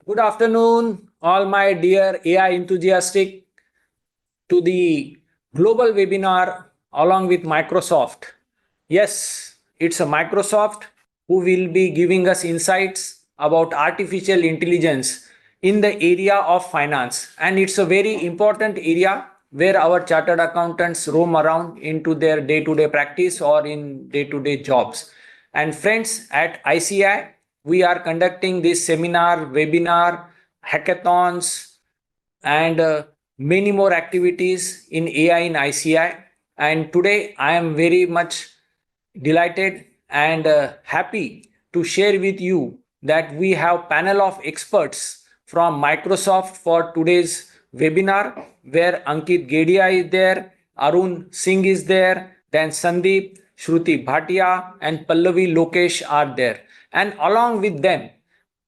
Good afternoon, all my dear AI enthusiastic, to the global webinar along with Microsoft. Yes, it's a Microsoft who will be giving us insights about artificial intelligence in the area of finance. And it's a very important area where our chartered accountants roam around into their day-to-day practice or in day-to-day jobs. And friends, at ICAI, we are conducting this seminar, webinar, hackathons, and many more activities in AI in ICI. And today I am very much delighted and happy to share with you that we have panel of experts from Microsoft for today's webinar, where Ankit Gedia is there, Arun Singh is there, then Sandeep, Shruti Bhatia, and Pallavi Lokesh are there. And along with them,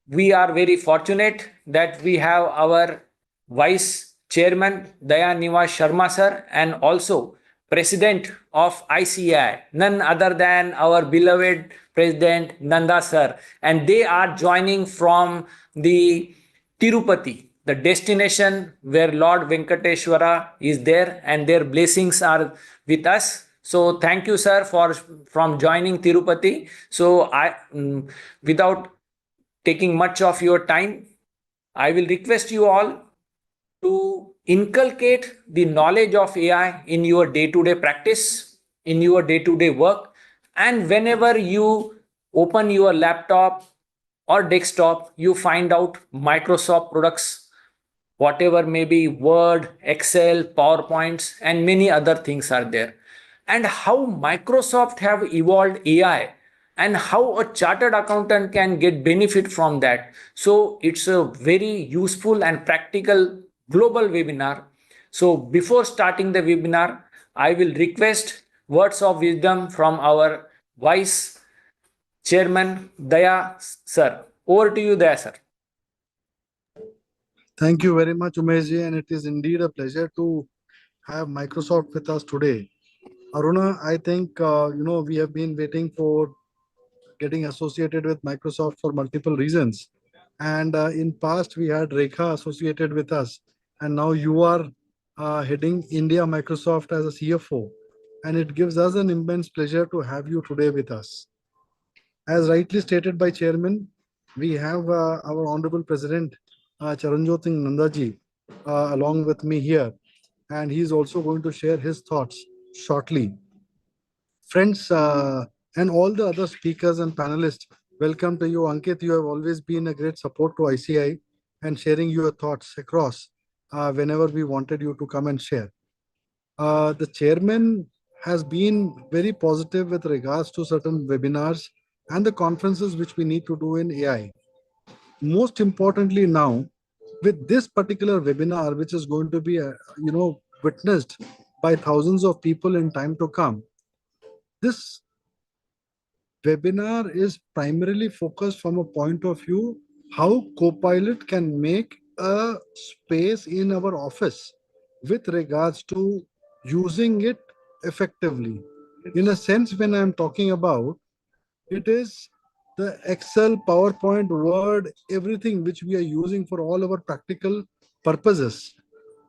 we are very fortunate that we have our Vice Chairman Daya Nivas Sharma sir and also President of ICAI, none other than our beloved President Nanda sir. And they are joining from the Tirupati, the destination where Lord Venkateshwara is there, and their blessings are with us. So thank you, sir, for from joining Tirupati. So without taking much of your time, I will request you all to inculcate the knowledge of AI in your day to day practice, in your day to day work. And whenever you open your laptop or desktop, you find out Microsoft products, whatever may be Word, Excel, PowerPoints, and many other things are there. And how Microsoft have evolved AI and how a chartered accountant can get benefit from that. So it's a very useful and practical global webinar. So before starting the webinar, I will request words of wisdom from our Vice Chairman Daya sir. Over to you, Daya sir. Thank you very much, Umeshji, and it is indeed a pleasure to have Microsoft with us today. Aruna, I think we have been waiting for getting associated with Microsoft for multiple reasons, and in past we had Rekha associated with us, and now you are heading India Microsoft as a CFO, and it gives us an immense pleasure to have you today with us. As rightly stated by Chairman, we have our Honorable President Charanjot Singh Nandaji along with me here, and he is also going to share his thoughts shortly. Friends, and all the other speakers and panelists, welcome to you. Ankit, you have always been a great support to ICI and sharing your thoughts across whenever we wanted you to come and share. The chairman has been very positive with regards to certain webinars and the conferences which we need to do in AI. Most importantly now, with this particular webinar, which is going to be, witnessed by thousands of people in time to come, this webinar is primarily focused from a point of view how Copilot can make a space in our office with regards to using it effectively. In a sense, when I'm talking about it is the Excel, PowerPoint, Word, everything which we are using for all our practical purposes.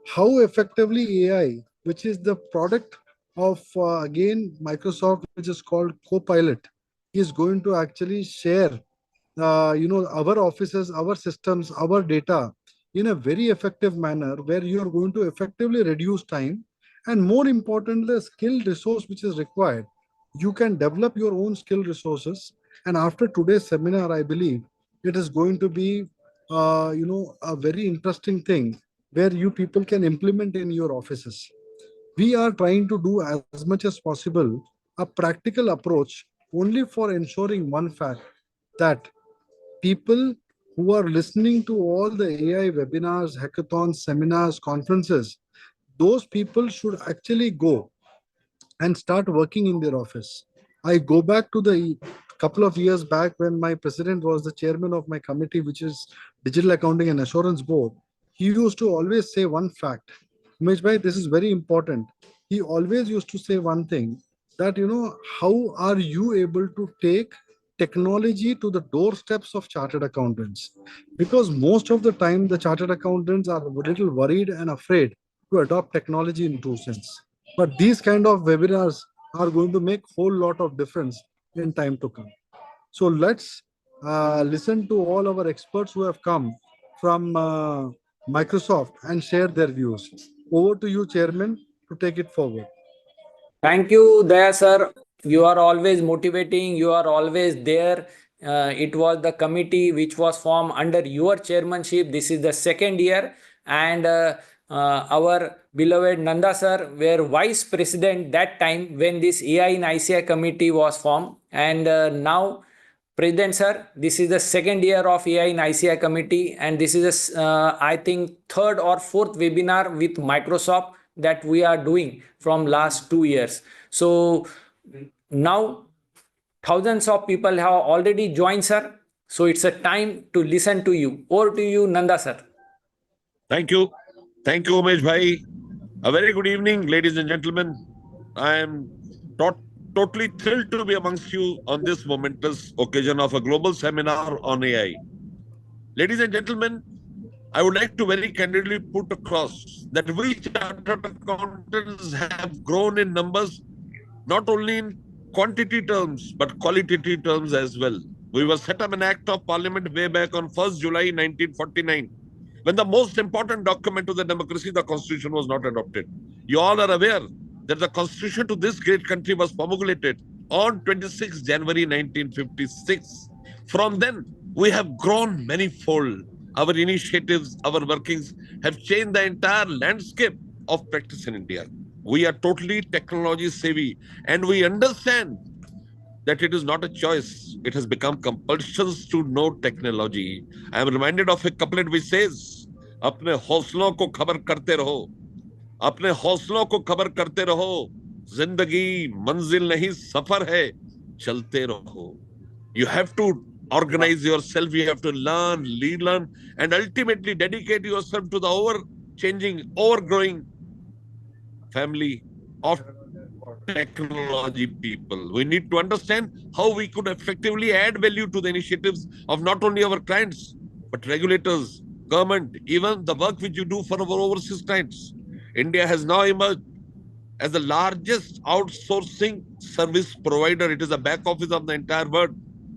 How effectively AI, which is the product of again Microsoft, which is called Copilot, is going to actually share, our offices, our systems, our data in a very effective manner, where you are going to effectively reduce time, and more importantly, the skill resource which is required. You can develop your own skill resources, and after today's seminar, I believe it is going to be, a very interesting thing where you people can implement in your offices. We are trying to do as much as possible a practical approach only for ensuring one fact, that people who are listening to all the AI webinars, hackathons, seminars, conferences, those people should actually go and start working in their office. I go back to the couple of years back when my president was the chairman of my committee, which is Digital Accounting and Assurance Board. He used to always say one fact. Umesh bhai, this is very important. He always used to say one thing, that how are you able to take technology to the doorsteps of chartered accountants. Because most of the time, the chartered accountants are a little worried and afraid to adopt technology in true sense. But these kind of webinars are going to make whole lot of difference in time to come. So let's listen to all our experts who have come from Microsoft and share their views. Over to you, Chairman, to take it forward. Thank you, Daya sir. You are always motivating. You are always there. It was the committee which was formed under your chairmanship. This is the second year, and our beloved Nanda sir were vice president that time when this AI in ICI committee was formed, and now. President sir, this is the second year of AI in ICI committee, and this is, I think, third or fourth webinar with Microsoft that we are doing from last 2 years. So now thousands of people have already joined, sir. So it's a time to listen to you. Over to you, Nanda sir. Thank you. Thank you, Umesh Bhai. A very good evening, ladies and gentlemen. I am totally thrilled to be amongst you on this momentous occasion of a global seminar on AI. Ladies and gentlemen, I would like to very candidly put across that we chartered accountants have grown in numbers, not only in quantity terms, but qualitative terms as well. We were set up an act of parliament way back on 1st July 1949, when the most important document to the democracy, the constitution, was not adopted. You all are aware that the constitution to this great country was promulgated on 26 January 1956. From then, we have grown manifold. Our initiatives, our workings have changed the entire landscape of practice in India. We are totally technology savvy, and we understand that it is not a choice. It has become compulsion to know technology. I am reminded of a couplet which says, अपने हौसलों को खबर करते रहो, अपने हौसलों को खबर करते रहो, जिंदगी मंजिल नहीं सफर है, चलते रहो. You have to organize yourself, you have to learn, relearn, and ultimately dedicate yourself to the over-changing, overgrowing family of technology people. We need to understand how we could effectively add value to the initiatives of not only our clients, but regulators, government, even the work which you do for our overseas clients. India has now emerged as the largest outsourcing service provider. It is the back office of the entire world.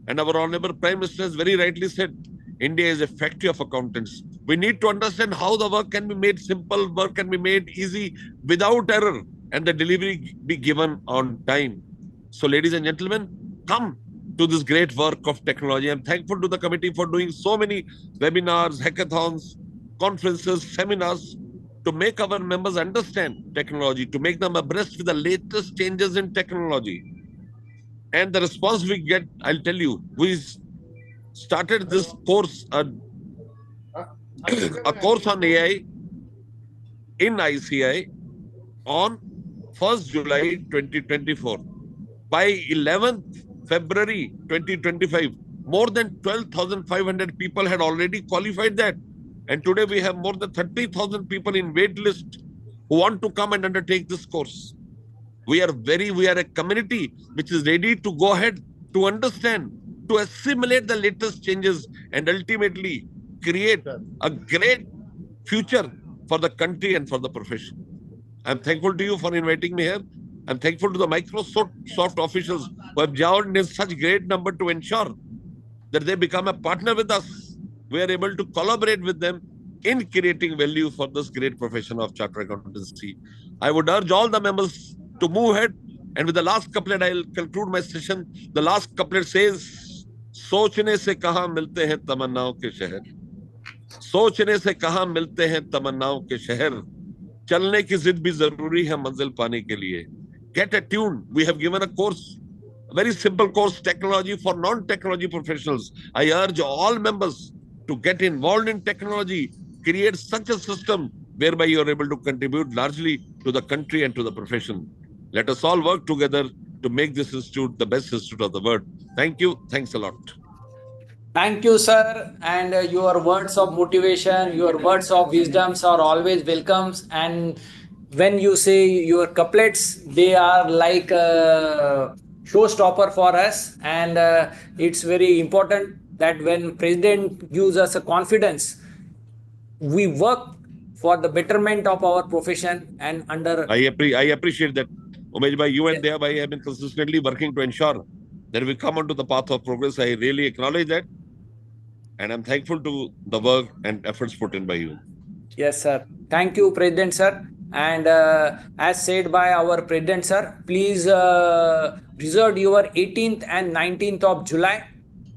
And our Honorable Prime Minister has very rightly said, India is a factory of accountants. We need to understand how the work can be made simple, work can be made easy without error, and the delivery be given on time. So, ladies and gentlemen, come to this great work of technology. I'm thankful to the committee for doing so many webinars, hackathons, conferences, seminars to make our members understand technology, to make them abreast with the latest changes in technology. And the response we get, I'll tell you, we started this course, a course on AI in ICAI on 1st July 2024. By 11th February 2025, more than 12,500 people had already qualified that. And today we have more than 30,000 people in wait list who want to come and undertake this course. We are a community which is ready to go ahead to understand, to assimilate the latest changes, and ultimately create a great future for the country and for the profession. I'm thankful to you for inviting me here. I'm thankful to the Microsoft officials who have joined in such great number to ensure that they become a partner with us. We are able to collaborate with them in creating value for this great profession of chartered accountancy. I would urge all the members to move ahead. And with the last couplet, I'll conclude my session. The last couplet says, सोचने से कहाँ मिलते हैं तमन्नाओं के शहर, सोचने से कहाँ मिलते हैं तमन्नाओं के शहर, चलने की जिद भी जरूरी है मंजिल पाने के लिए. Get attuned. We have given a course, a very simple course, technology for non-technology professionals. I urge all members to get involved in technology, create such a system whereby you are able to contribute largely to the country and to the profession. Let us all work together to make this institute the best institute of the world. Thank you. Thanks a lot. Thank you, sir. And your words of motivation, your words of wisdoms are always welcomes. And when you say your couplets, they are like showstopper for us, and it's very important that when President gives us a confidence, we work for the betterment of our profession and under. I appreciate that. Umesh bhai, you and Yes, Deha bhai have been consistently working to ensure that we come onto the path of progress. I really acknowledge that. And I'm thankful to the work and efforts put in by you. yes, sir. Thank you, President, sir. And as said by our President, sir, please reserve your 18th and 19th of July,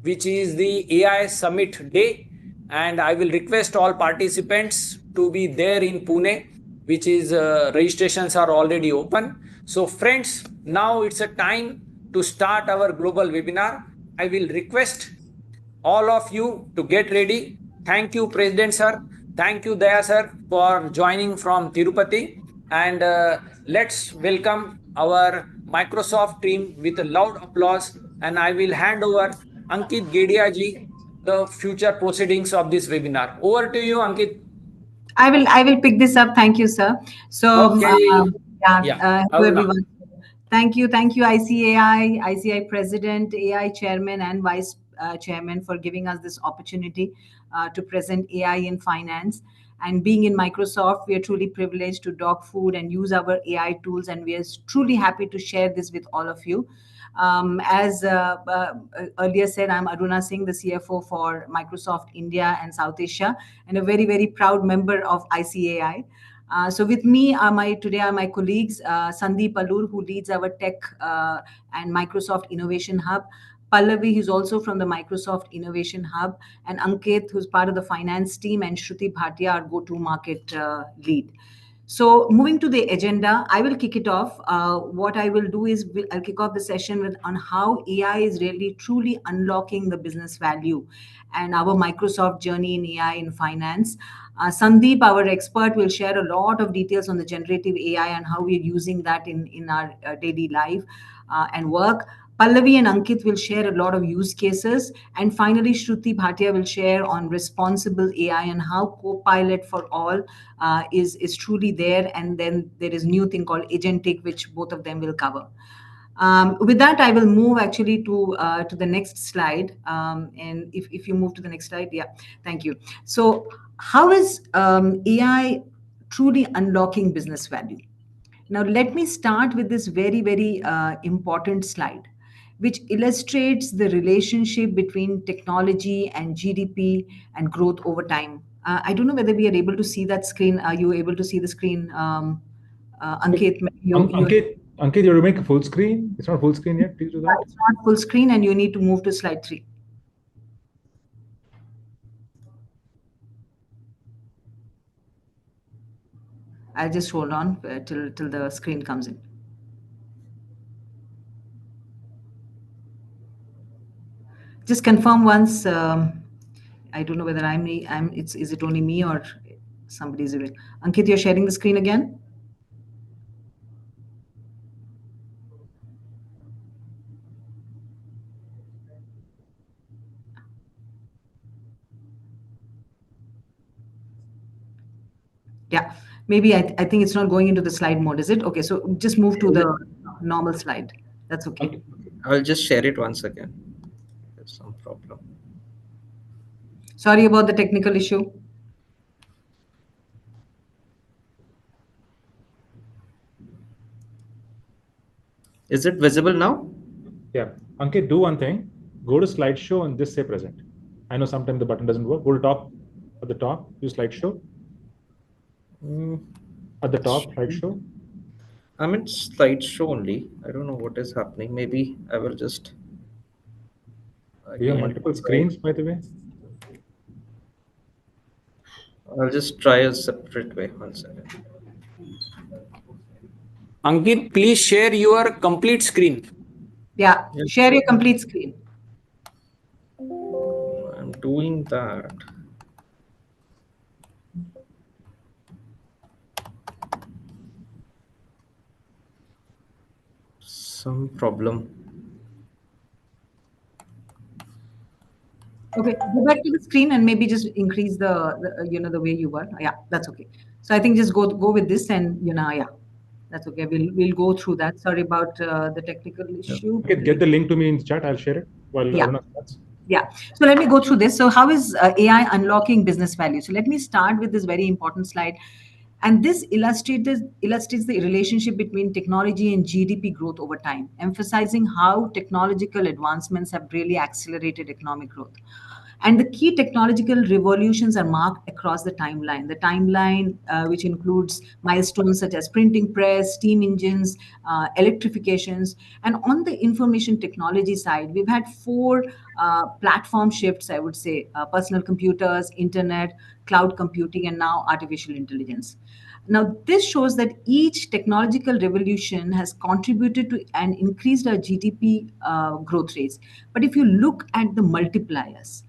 which is the AI Summit Day. And I will request all participants to be there in Pune, which is registrations are already open. So, friends, now it's a time to start our global webinar. I will request all of you to get ready. Thank you, President sir. Thank you, Daya sir, for joining from Tirupati. And let's welcome our Microsoft team with a loud applause. And I will hand over Ankit Gedia ji the future proceedings of this webinar. Over to you, Ankit. I will pick this up. Thank you, sir. So Okay. yeah, Yeah, hello Aruna. everyone. Thank you, ICAI President, AI Chairman, and Vice Chairman for giving us this opportunity to present AI in finance. And being in Microsoft, we are truly privileged to dog food and use our AI tools, and we are truly happy to share this with all of you. As earlier said, I'm Aruna Singh, the CFO for Microsoft India and South Asia, and a very, very proud member of ICAI. So with me today are my colleagues, Sandeep Alur, who leads our tech and Microsoft Innovation Hub. Pallavi, who's also from the Microsoft Innovation Hub, and Ankit, who's part of the finance team, and Shruti Bhatia, our go-to-market lead. So moving to the agenda, I will kick it off. What I will do is I'll kick off the session with on how AI is really truly unlocking the business value and our Microsoft journey in AI in finance. Sandeep, our expert, will share a lot of details on the generative AI and how we're using that in our daily life and work. Pallavi and Ankit will share a lot of use cases. And finally, Shruti Bhatia will share on responsible AI and how Copilot for all is truly there. And then there is a new thing called agentic, which both of them will cover. With that, I will move actually to the next slide. And if you move to the next slide, yeah, thank you. So how is AI truly unlocking business value? Now, let me start with this very, very important slide, which illustrates the relationship between technology and GDP and growth over time. I don't know whether we are able to see that screen. Are you able to see the screen, Ankit? Ankit, you have to make a full screen. It's not full screen yet. Please do that. It's not full screen, and you need to move to slide 3. I'll just hold on till the screen comes in. Just confirm once. I don't know whether is it only me or somebody's doing. Ankit, you're sharing the screen again? Yeah, maybe I think it's not going into the slide mode, is it? Okay, so just move to the normal slide. That's okay. I'll just share it once again. There's some problem. Sorry about the technical issue. Is it visible now? Yeah. Ankit, do one thing. Go to slideshow and just say present. I know sometimes the button doesn't work. Go to top at the top, use slideshow. At the top, slideshow. I'm in slideshow only. I don't know what is happening. Maybe I will just. Do you have multiple screens, by the way? I'll just try a separate way. 1 second. Ankit, please share your complete screen. Yeah, share your complete screen. I'm doing that. Some problem. Okay, go back to the screen and maybe just increase the way you were. Yeah, that's okay. So I think just go with this and yeah. That's okay. We'll go through that. Sorry about the technical issue. Okay, get the link to me in the chat. I'll share it while Yeah. Aruna starts. Yeah. So let me go through this. So how is AI unlocking business value? So let me start with this very important slide. And this illustrates the relationship between technology and GDP growth over time, emphasizing how technological advancements have really accelerated economic growth. And the key technological revolutions are marked across the timeline. The timeline, which includes milestones such as printing press, steam engines, electrifications. And on the information technology side, we've had four platform shifts, I would say: personal computers, internet, cloud computing, and now artificial intelligence. Now, this shows that each technological revolution has contributed to and increased our GDP growth rates. But if you look at the multipliers,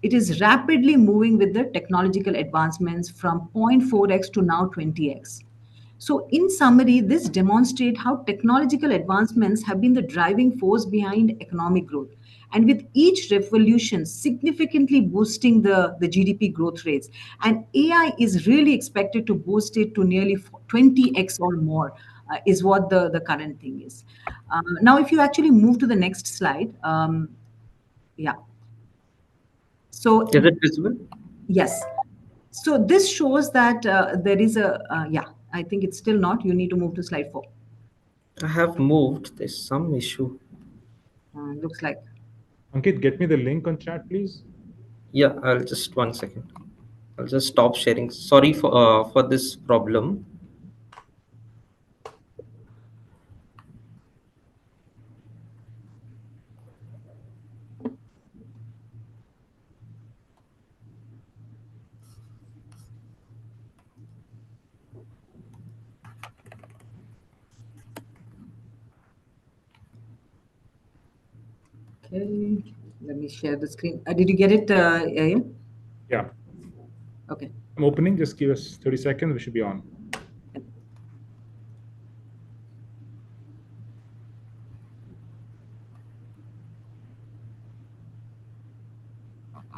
it is rapidly moving with the technological advancements from 0.4x to now 20x. So, in summary, this demonstrates how technological advancements have been the driving force behind economic growth. And with each revolution significantly boosting the GDP growth rates. And AI is really expected to boost it to nearly 20x or more, is what the current thing is. Now, if you actually move to the next slide, yeah. So, Is it visible? yes. So this shows that there is yeah, I think it's still not. You need to move to slide 4. I have moved. There's some issue. Looks like. Ankit, get me the link on chat, please. Yeah, I'll just 1 second. I'll just stop sharing. Sorry for this problem. Okay, let me share the screen. Did you get it, Ian? Yeah, Okay. I'm opening. Just give us 30 seconds. We should be on.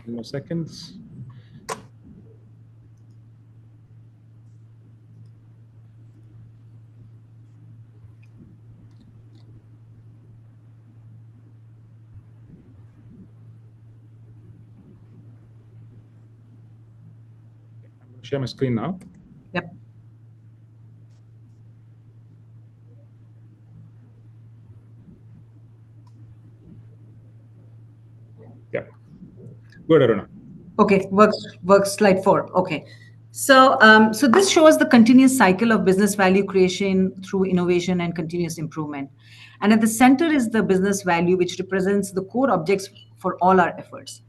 Few more seconds. I'm going to share my screen now. Yep. Yeah. Good, Aruna. Okay, works. Slide 4. Okay. So, so this shows the continuous cycle of business value creation through innovation and continuous improvement. And at the center is the business value, which represents the core objects for all our efforts.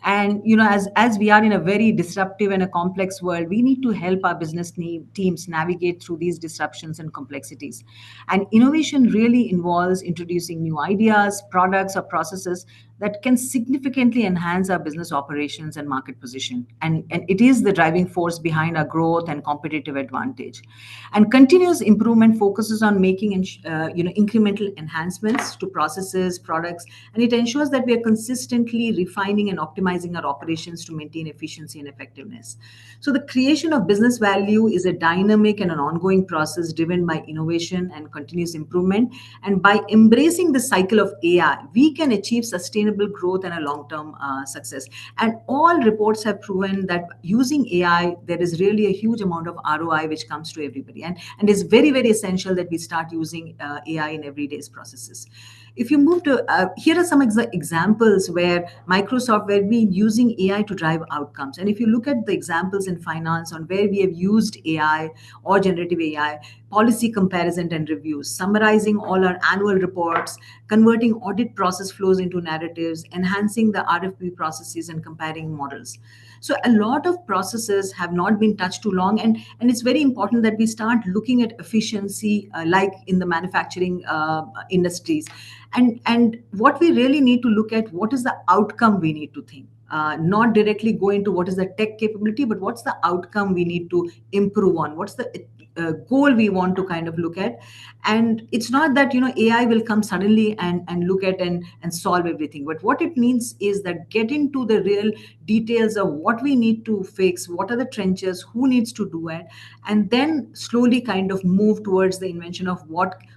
And as we are in a very disruptive and a complex world, we need to help our business teams navigate through these disruptions and complexities. And innovation really involves introducing new ideas, products, or processes that can significantly enhance our business operations and market position. And it is the driving force behind our growth and competitive advantage. And continuous improvement focuses on making incremental enhancements to processes, products, and it ensures that we are consistently refining and optimizing our operations to maintain efficiency and effectiveness. So the creation of business value is a dynamic and an ongoing process driven by innovation and continuous improvement. And by embracing the cycle of AI, we can achieve sustainable growth and a long-term success. And all reports have proven that using AI, there is really a huge amount of ROI which comes to everybody. And it's very, very essential that we start using AI in everyday's processes. If you move to, here are some examples where Microsoft, where we're using AI to drive outcomes. And if you look at the examples in finance on where we have used AI or generative AI, policy comparison and reviews, summarizing all our annual reports, converting audit process flows into narratives, enhancing the RFP processes and comparing models. So a lot of processes have not been touched too long, and it's very important that we start looking at efficiency, like in the manufacturing industries. And what we really need to look at, what is the outcome we need to think. Not directly go into what is the tech capability, but what's the outcome we need to improve on? What's the goal we want to kind of look at. And it's not that AI will come suddenly and look at and solve everything, but what it means is that get into the real details of what we need to fix, what are the trenches, who needs to do it, and then slowly kind of move towards the invention of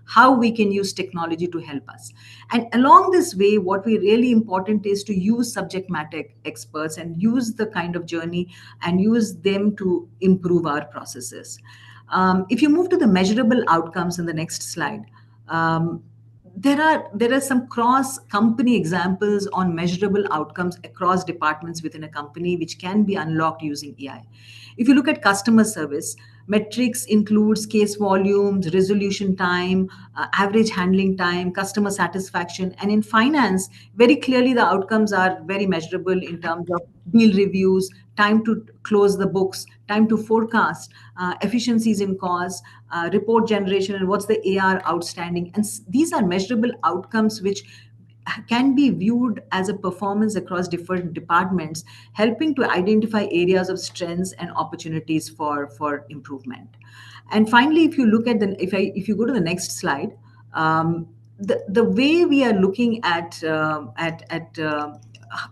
how we can use technology to help us. And along this way, what we really important is to use subject matter experts and use the kind of journey and use them to improve our processes. If you move to the measurable outcomes in the next slide, there are some cross company examples on measurable outcomes across departments within a company which can be unlocked using AI. If you look at customer service, metrics includes case volumes, resolution time, average handling time, customer satisfaction. And in finance, very clearly the outcomes are very measurable in terms of deal reviews, time to close the books, time to forecast, efficiencies in cost, report generation, and what's the AR outstanding. And these are measurable outcomes which can be viewed as a performance across different departments, helping to identify areas of strengths and opportunities for improvement. And finally, if you look at if you go to the next slide, the way we are looking at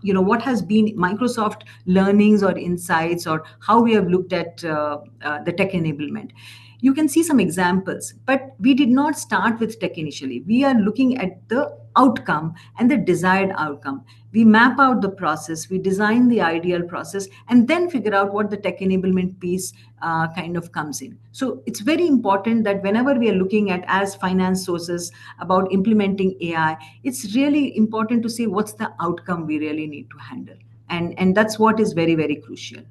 what has been Microsoft learnings or insights, or how we have looked at the tech enablement. You can see some examples, but we did not start with tech initially. We are looking at the outcome and the desired outcome. We map out the process, we design the ideal process, and then figure out what the tech enablement piece kind of comes in. So it's very important that whenever we are looking at as finance sources about implementing AI, it's really important to see what's the outcome we really need to handle. And that's what is very, very crucial.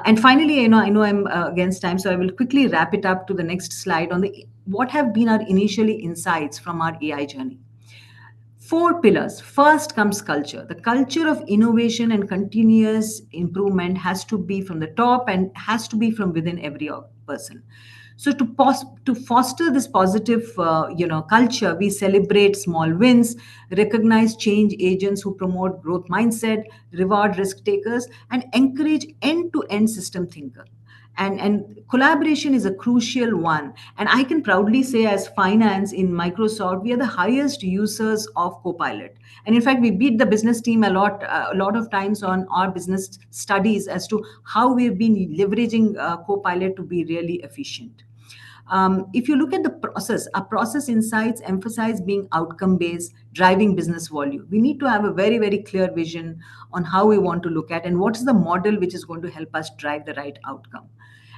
And finally, I know I'm against time, so I will quickly wrap it up to the next slide on what have been our initially insights from our AI journey. 4 pillars. First comes culture. The culture of innovation and continuous improvement has to be from the top and has to be from within every person. So to foster this positive culture, we celebrate small wins, recognize change agents who promote growth mindset, reward risk takers, and encourage end-to-end system thinker. And collaboration is a crucial one. And I can proudly say, as finance in Microsoft, we are the highest users of Copilot. And in fact, we beat the business team a lot of times on our business studies as to how we've been leveraging Copilot to be really efficient. If you look at the process, our process insights emphasize being outcome-based, driving business volume. We need to have a very, very clear vision on how we want to look at and what is the model which is going to help us drive the right outcome.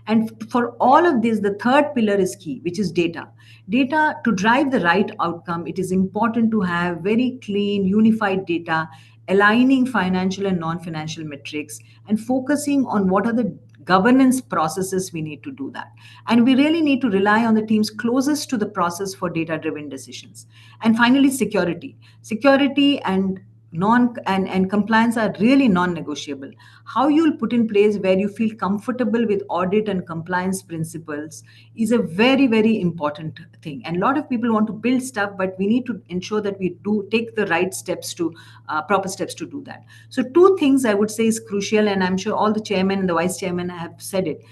And for all of this, the third pillar is key, which is data. Data, to drive the right outcome, it is important to have very clean, unified data, aligning financial and non-financial metrics, and focusing on what are the governance processes we need to do that. And we really need to rely on the teams closest to the process for data-driven decisions. And finally, security. Security and compliance are really non-negotiable. How you'll put in place where you feel comfortable with audit and compliance principles is a very, very important thing. And a lot of people want to build stuff, but we need to ensure that we do take the right steps to proper steps to do that. So 2 things I would say is crucial, and I'm sure all the chairman and the vice chairman have said it.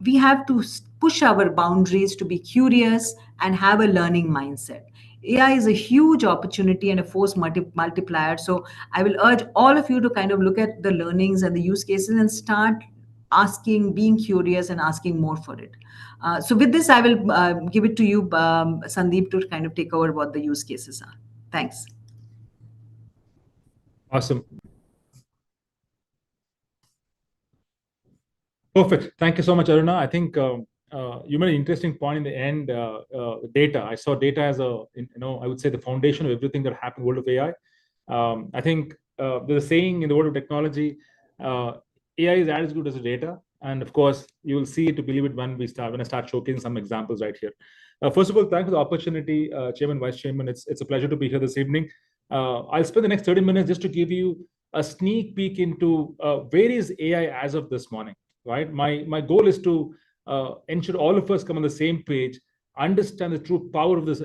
We have to push our boundaries to be curious and have a learning mindset. AI is a huge opportunity and a force multiplier. So I will urge all of you to kind of look at the learnings and the use cases and start asking, being curious and asking more for it. So with this, I will give it to you, Sandeep, to kind of take over what the use cases are. Thanks. Awesome. Perfect. Thank you so much, Aruna. I think you made an interesting point in the end. Data. I saw data as I would say the foundation of everything that happened in the world of AI. I think there's a saying in the world of technology, AI is as good as the data. And of course, you will see it to believe it when I start showcasing some examples right here. First of all, thanks for the opportunity, Chairman, Vice Chairman. It's a pleasure to be here this evening. I'll spend the next 30 minutes just to give you a sneak peek into where is AI as of this morning. Right, my goal is to ensure all of us come on the same page, understand the true power of this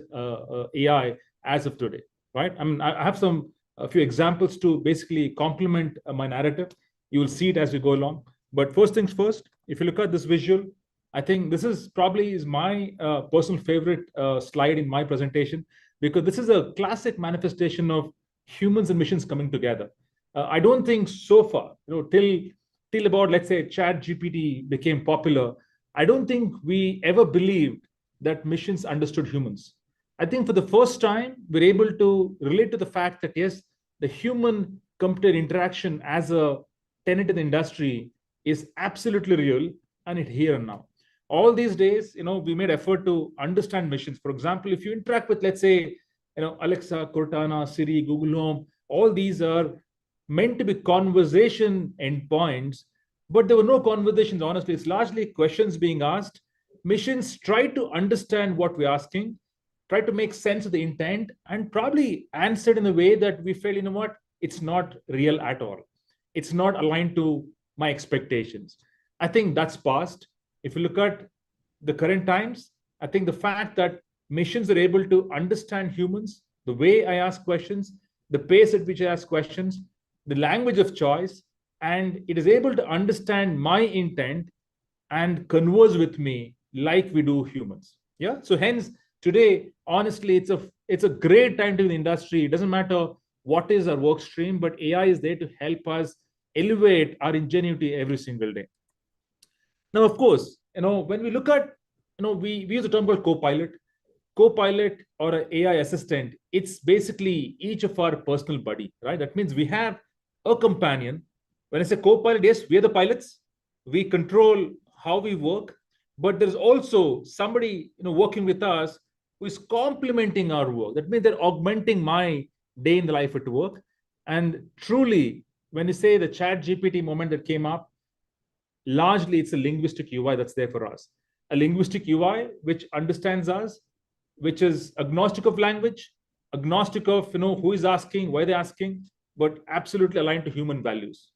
AI as of today. Right, I mean, I have a few examples to basically complement my narrative. You will see it as we go along. But first things first, if you look at this visual, I think this is probably is my personal favorite slide in my presentation, because this is a classic manifestation of humans and machines coming together. I don't think so far, till about, let's say, Chat GPT became popular, I don't think we ever believed that machines understood humans. I think for the first time, we're able to relate to the fact that yes, the human computer interaction as a tenet in the industry is absolutely real, and it's here and now. All these days, we made effort to understand machines. For example, if you interact with, let's say, Alexa, Cortana, Siri, Google Home, all these are meant to be conversation endpoints, but there were no conversations, honestly. It's largely questions being asked. Machines try to understand what we're asking, try to make sense of the intent, and probably answered in a way that we felt, what, it's not real at all. It's not aligned to my expectations. I think that's past. If you look at the current times, I think the fact that machines are able to understand humans, the way I ask questions, the pace at which I ask questions, the language of choice, and it is able to understand my intent and converse with me like we do humans. Yeah. So hence today, honestly, it's a great time to be in the industry. It doesn't matter what is our work stream, but AI is there to help us elevate our ingenuity every single day. Now, of course, when we look at, we use a term called Copilot. Copilot or an AI assistant, it's basically each of our personal buddy, right? That means we have a companion. When I say Copilot, yes, we are the pilots. We control how we work, but there's also somebody, working with us who is complementing our work. That means they're augmenting my day in the life at work. And truly, when you say the Chat GPT moment that came up, largely it's a linguistic UI that's there for us. A linguistic UI which understands us, which is agnostic of language, agnostic of who is asking, why they're asking, but absolutely aligned to human values.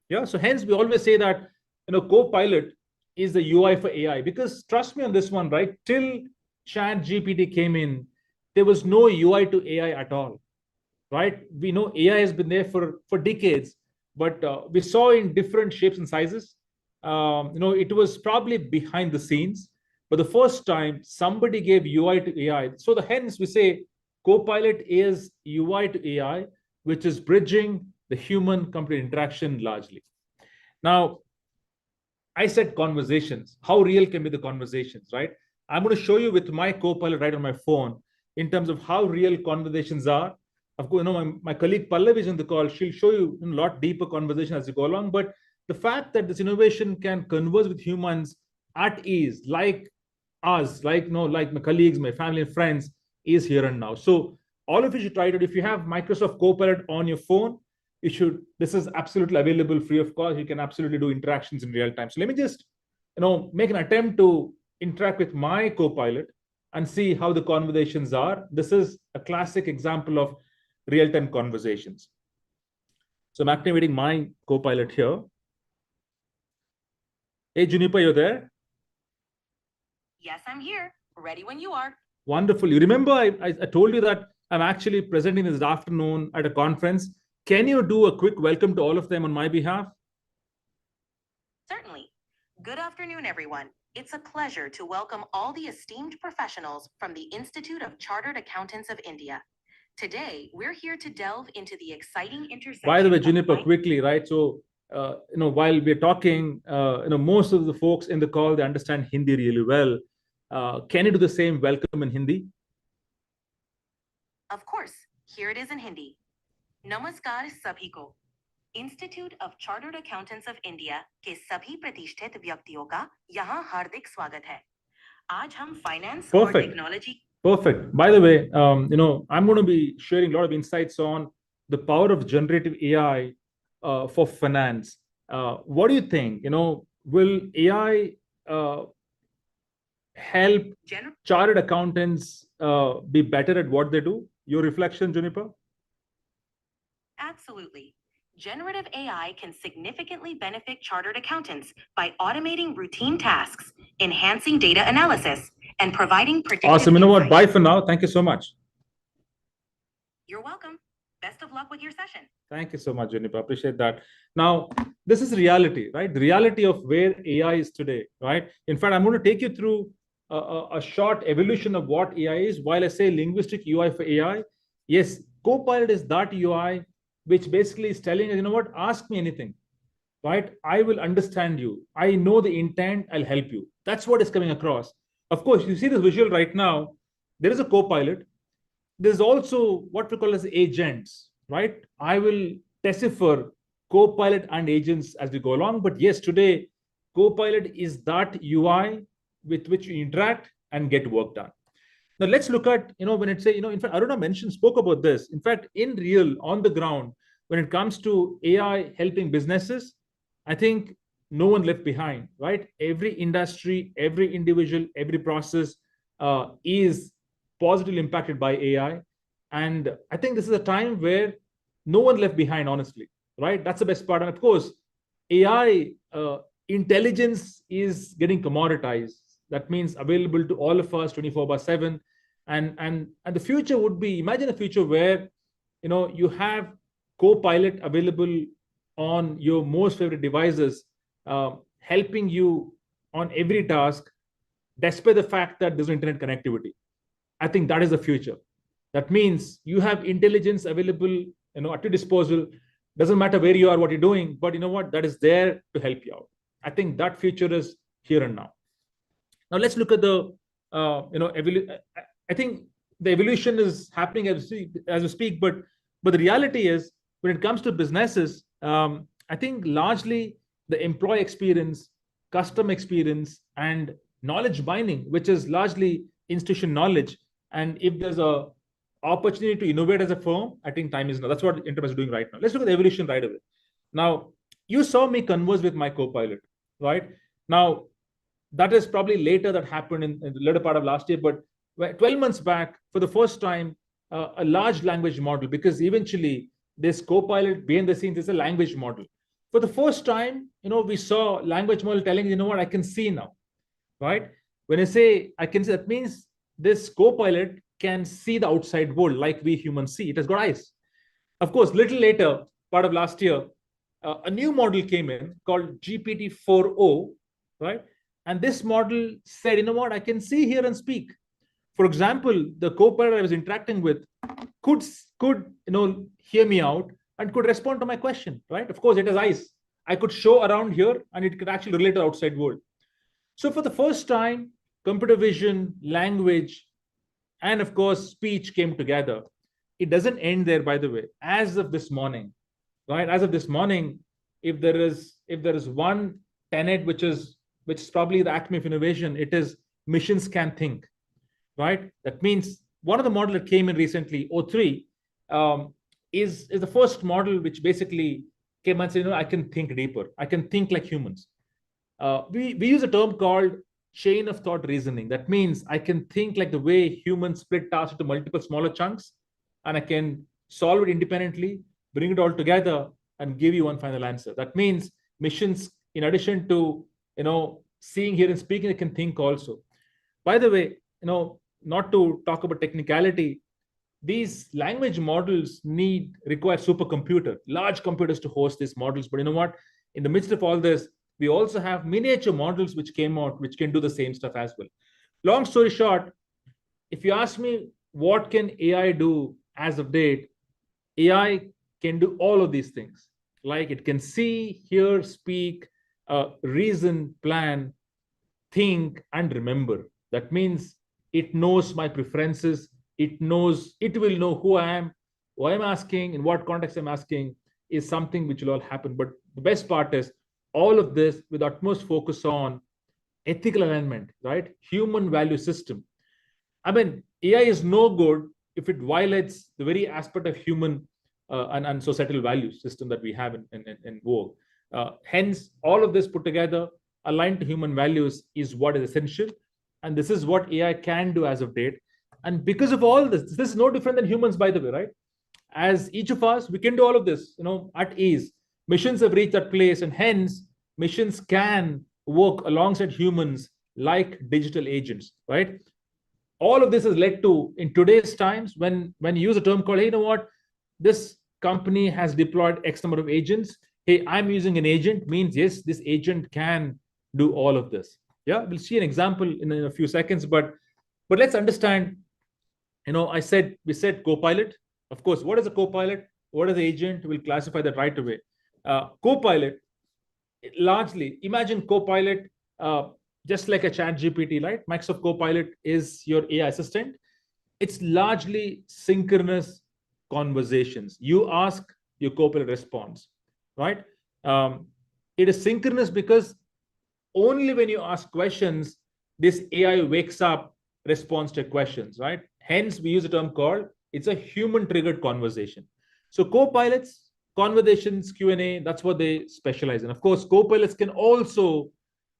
Yeah. So hence we always say that Copilot is the UI for AI, because trust me on this one, right? Till Chat GPT came in, there was no UI to AI at all. Right? We know AI has been there for decades, but we saw in different shapes and sizes. It was probably behind the scenes, but the first time somebody gave UI to AI. So hence we say Copilot is UI to AI, which is bridging the human-computer interaction largely. Now, I said conversations. How real can be the conversations, right? I'm going to show you with my Copilot right on my phone in terms of how real conversations are. Of course, my colleague Pallav is on the call. She'll show you a lot deeper conversation as you go along. But the fact that this innovation can converse with humans at ease, like us, like my colleagues, my family and friends, is here and now. So all of you should try it. If you have Microsoft Copilot on your phone, you should. This is absolutely available free of cost. You can absolutely do interactions in real time. So let me just make an attempt to interact with my Copilot and see how the conversations are. This is a classic example of real-time conversations. So I'm activating my Copilot here. Hey, Juniper, you're there? Yes, I'm here. Ready when you are. Wonderful. You remember I told you that I'm actually presenting this afternoon at a conference. Can you do a quick welcome to all of them on my behalf? Certainly. Good afternoon, everyone. It's a pleasure to welcome all the esteemed professionals from the Institute of Chartered Accountants of India. Today, we're here to delve into the exciting intersection. By the way, Juniper, quickly, right? So, while we're talking, most of the folks in the call, they understand Hindi really well. Can you do the same welcome in Hindi? Of course. Here it is in Hindi. Namaskar sabhi ko. Institute of chartered accountants of India के सभी प्रतिष्ठित व्यक्तियों का यहाँ हार्दिक स्वागत है. आज हम फाइनेंस और technology. Perfect. By the way, I'm going to be sharing a lot of insights on the power of generative AI for finance. What do you think? Will AI help chartered accountants be better at what they do? Your reflection, Juniper? Absolutely. Generative AI can significantly benefit chartered accountants by automating routine tasks, enhancing data analysis, and providing predictive Awesome. You know what? insights. Bye for now. Thank you so much. You're welcome. Best of luck with your session. Thank you so much, Juniper. Appreciate that. Now, this is reality, right? The reality of where AI is today, right? In fact, I'm going to take you through a short evolution of what AI is. While I say linguistic UI for AI, yes, Copilot is that UI which basically is telling us, you know what, ask me anything, right? I will understand you. I know the intent, I'll help you. That's what is coming across. Of course, you see this visual right now. There is a Copilot. There's also what we call as agents, right? I will decipher Copilot and agents as we go along. But yes, today, Copilot is that UI with which you interact and get work done. Now let's look at, when it say, in fact, Aruna spoke about this. In fact, in real, on the ground, when it comes to AI helping businesses, I think no one left behind, right? Every industry, every individual, every process is positively impacted by AI. And I think this is a time where no one left behind, honestly, right? That's the best part. And of course, AI intelligence is getting commoditized. That means available to all of us 24/7. And the future would be, imagine a future where, you have Copilot available on your most favorite devices, helping you on every task, despite the fact that there's no internet connectivity. I think that is the future. That means you have intelligence available, at your disposal. Doesn't matter where you are, what you're doing, but you know what? That is there to help you out. I think that future is here and now. Now let's look at the, I think the evolution is happening as we speak. But the reality is, when it comes to businesses, I think largely the employee experience, customer experience, and knowledge mining, which is largely institution knowledge. And if there's a opportunity to innovate as a firm, I think time is now. That's what Internet is doing right now. Let's look at the evolution right away. Now, you saw me converse with my Copilot, right? Now, that is probably later that happened in the later part of last year, but 12 months back, for the first time, a large language model, because eventually this Copilot behind the scenes is a language model. For the first time, we saw language model telling, you know what, I can see now, right? When I say I can see, that means this Copilot can see the outside world like we humans see. It has got eyes. Of course, little later, part of last year, a new model came in called GPT-4o, right? And this model said, you know what, I can see, hear, and speak. For example, the Copilot I was interacting with could hear me out and could respond to my question, right? Of course, it has eyes. I could show around here and it could actually relate to the outside world. So for the first time, computer vision, language, and of course, speech came together. It doesn't end there, by the way. As of this morning, right? As of this morning, if there is one tenet which is probably the acme of innovation, it is machines can think, right? That means one of the models that came in recently, O3, is the first model which basically came and said, I can think deeper. I can think like humans. We use a term called chain of thought reasoning. That means I can think like the way humans split tasks into multiple smaller chunks, and I can solve it independently, bring it all together, and give you one final answer. That means machines, in addition to seeing, hearing, and speaking, they can think also. By the way, not to talk about technicality, these language models require supercomputer, large computers to host these models. But you know what? In the midst of all this, we also have miniature models which came out, which can do the same stuff as well. Long story short, if you ask me what can AI do as of date, AI can do all of these things. Like it can see, hear, speak, reason, plan, think, and remember. That means it knows my preferences. It will know who I am, why I'm asking, in what context I'm asking, is something which will all happen. But the best part is all of this with utmost focus on ethical alignment, right? Human value system. I mean, AI is no good if it violates the very aspect of human and societal value system that we have in vogue. Hence, all of this put together, aligned to human values, is what is essential. And this is what AI can do as of date. And because of all this is no different than humans, by the way, right? As each of us, we can do all of this, at ease. Machines have reached that place, and hence machines can work alongside humans like digital agents, right? All of this has led to, in today's times, when you use a term called, hey, you know what, this company has deployed X number of agents. Hey, I'm using an agent means, yes, this agent can do all of this. Yeah, we'll see an example in a few seconds, but let's understand, we said Copilot. Of course, what is a Copilot? What is the agent? We'll classify that right away. Copilot, largely, imagine Copilot just like a chat GPT, right? Microsoft Copilot is your AI assistant. It's largely synchronous conversations. You ask, your Copilot responds, right? It is synchronous because only when you ask questions, this AI wakes up, responds to questions, right? Hence, we use a term called, it's a human-triggered conversation. So Copilots, conversations, Q&A, that's what they specialize in. Of course, Copilots can also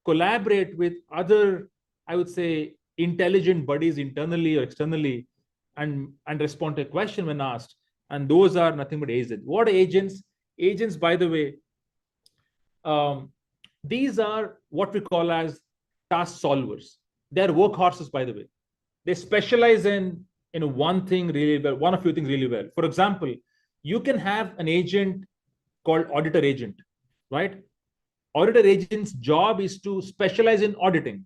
collaborate with other, I would say, intelligent buddies internally or externally and respond to a question when asked. And those are nothing but agents. What are agents? Agents, by the way, these are what we call as task solvers. They're workhorses, by the way. They specialize in one thing really well, one of few things really well. For example, you can have an agent called auditor agent, right? Auditor agent's job is to specialize in auditing.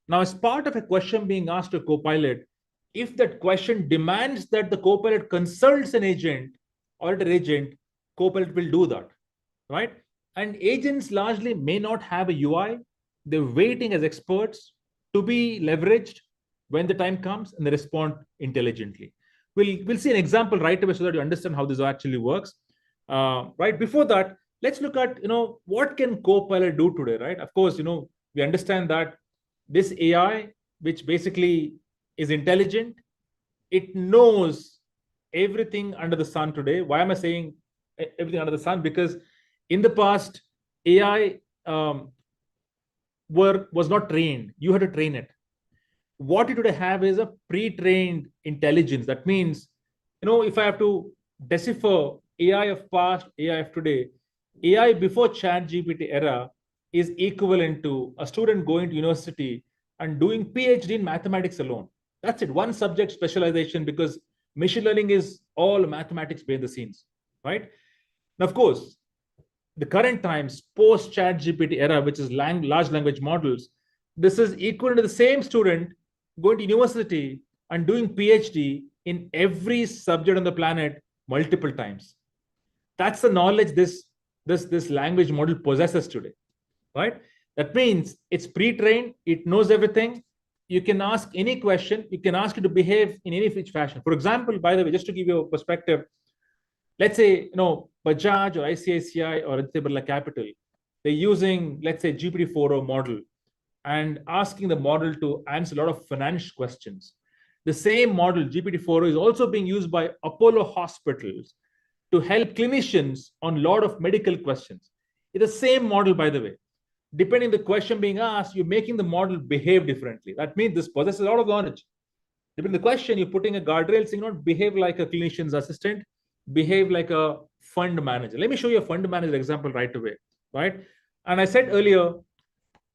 Now, as part of a question being asked to Copilot, if that question demands that the Copilot consults an agent, auditor agent, Copilot will do that, right? And agents largely may not have a UI. They're waiting as experts to be leveraged when the time comes, and they respond intelligently. We'll see an example right away so that you understand how this actually works. Right before that, let's look at what can Copilot do today, right? Of course, we understand that this AI, which basically is intelligent, it knows everything under the sun today. Why am I saying everything under the sun? Because in the past, AI was not trained. You had to train it. What you today have is a pre-trained intelligence. That means, if I have to decipher AI of past, AI of today, AI before ChatGPT era is equivalent to a student going to university and doing PhD in mathematics alone. That's it, one subject specialization, because machine learning is all mathematics behind the scenes, right? Now, of course, the current times, post ChatGPT era, which is large language models, this is equal to the same student going to university and doing PhD in every subject on the planet multiple times. That's the knowledge this language model possesses today, right? That means it's pre-trained, it knows everything. You can ask any question, you can ask it to behave in any which fashion. For example, by the way, just to give you a perspective, let's say, Bajaj or ICICI or Birla Capital, they're using, let's say, GPT-4o model and asking the model to answer a lot of finance questions. The same model, GPT-4o, is also being used by Apollo hospitals to help clinicians on a lot of medical questions. It's the same model, by the way. Depending on the question being asked, you're making the model behave differently. That means this possesses a lot of knowledge. Depending on the question, you're putting a guardrail saying, not behave like a clinician's assistant, behave like a fund manager. Let me show you a fund manager example right away, right? And I said earlier,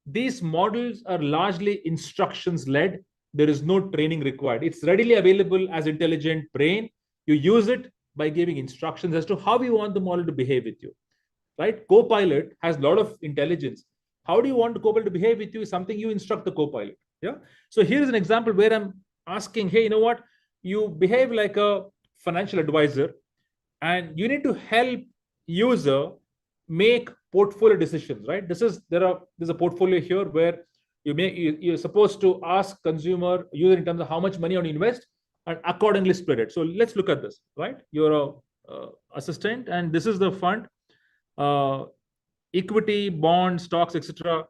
these models are largely instructions-led. There is no training required. It's readily available as intelligent brain. You use it by giving instructions as to how you want the model to behave with you, right? Copilot has a lot of intelligence. How do you want the Copilot to behave with you is something you instruct the Copilot, yeah? So here's an example where I'm asking, hey, you know what? You behave like a financial advisor, and you need to help user make portfolio decisions, right? There's a portfolio here where you're supposed to ask consumer user in terms of how much money you want to invest and accordingly split it. So let's look at this, right? You're a assistant, and this is the fund, equity, bonds, stocks, etc.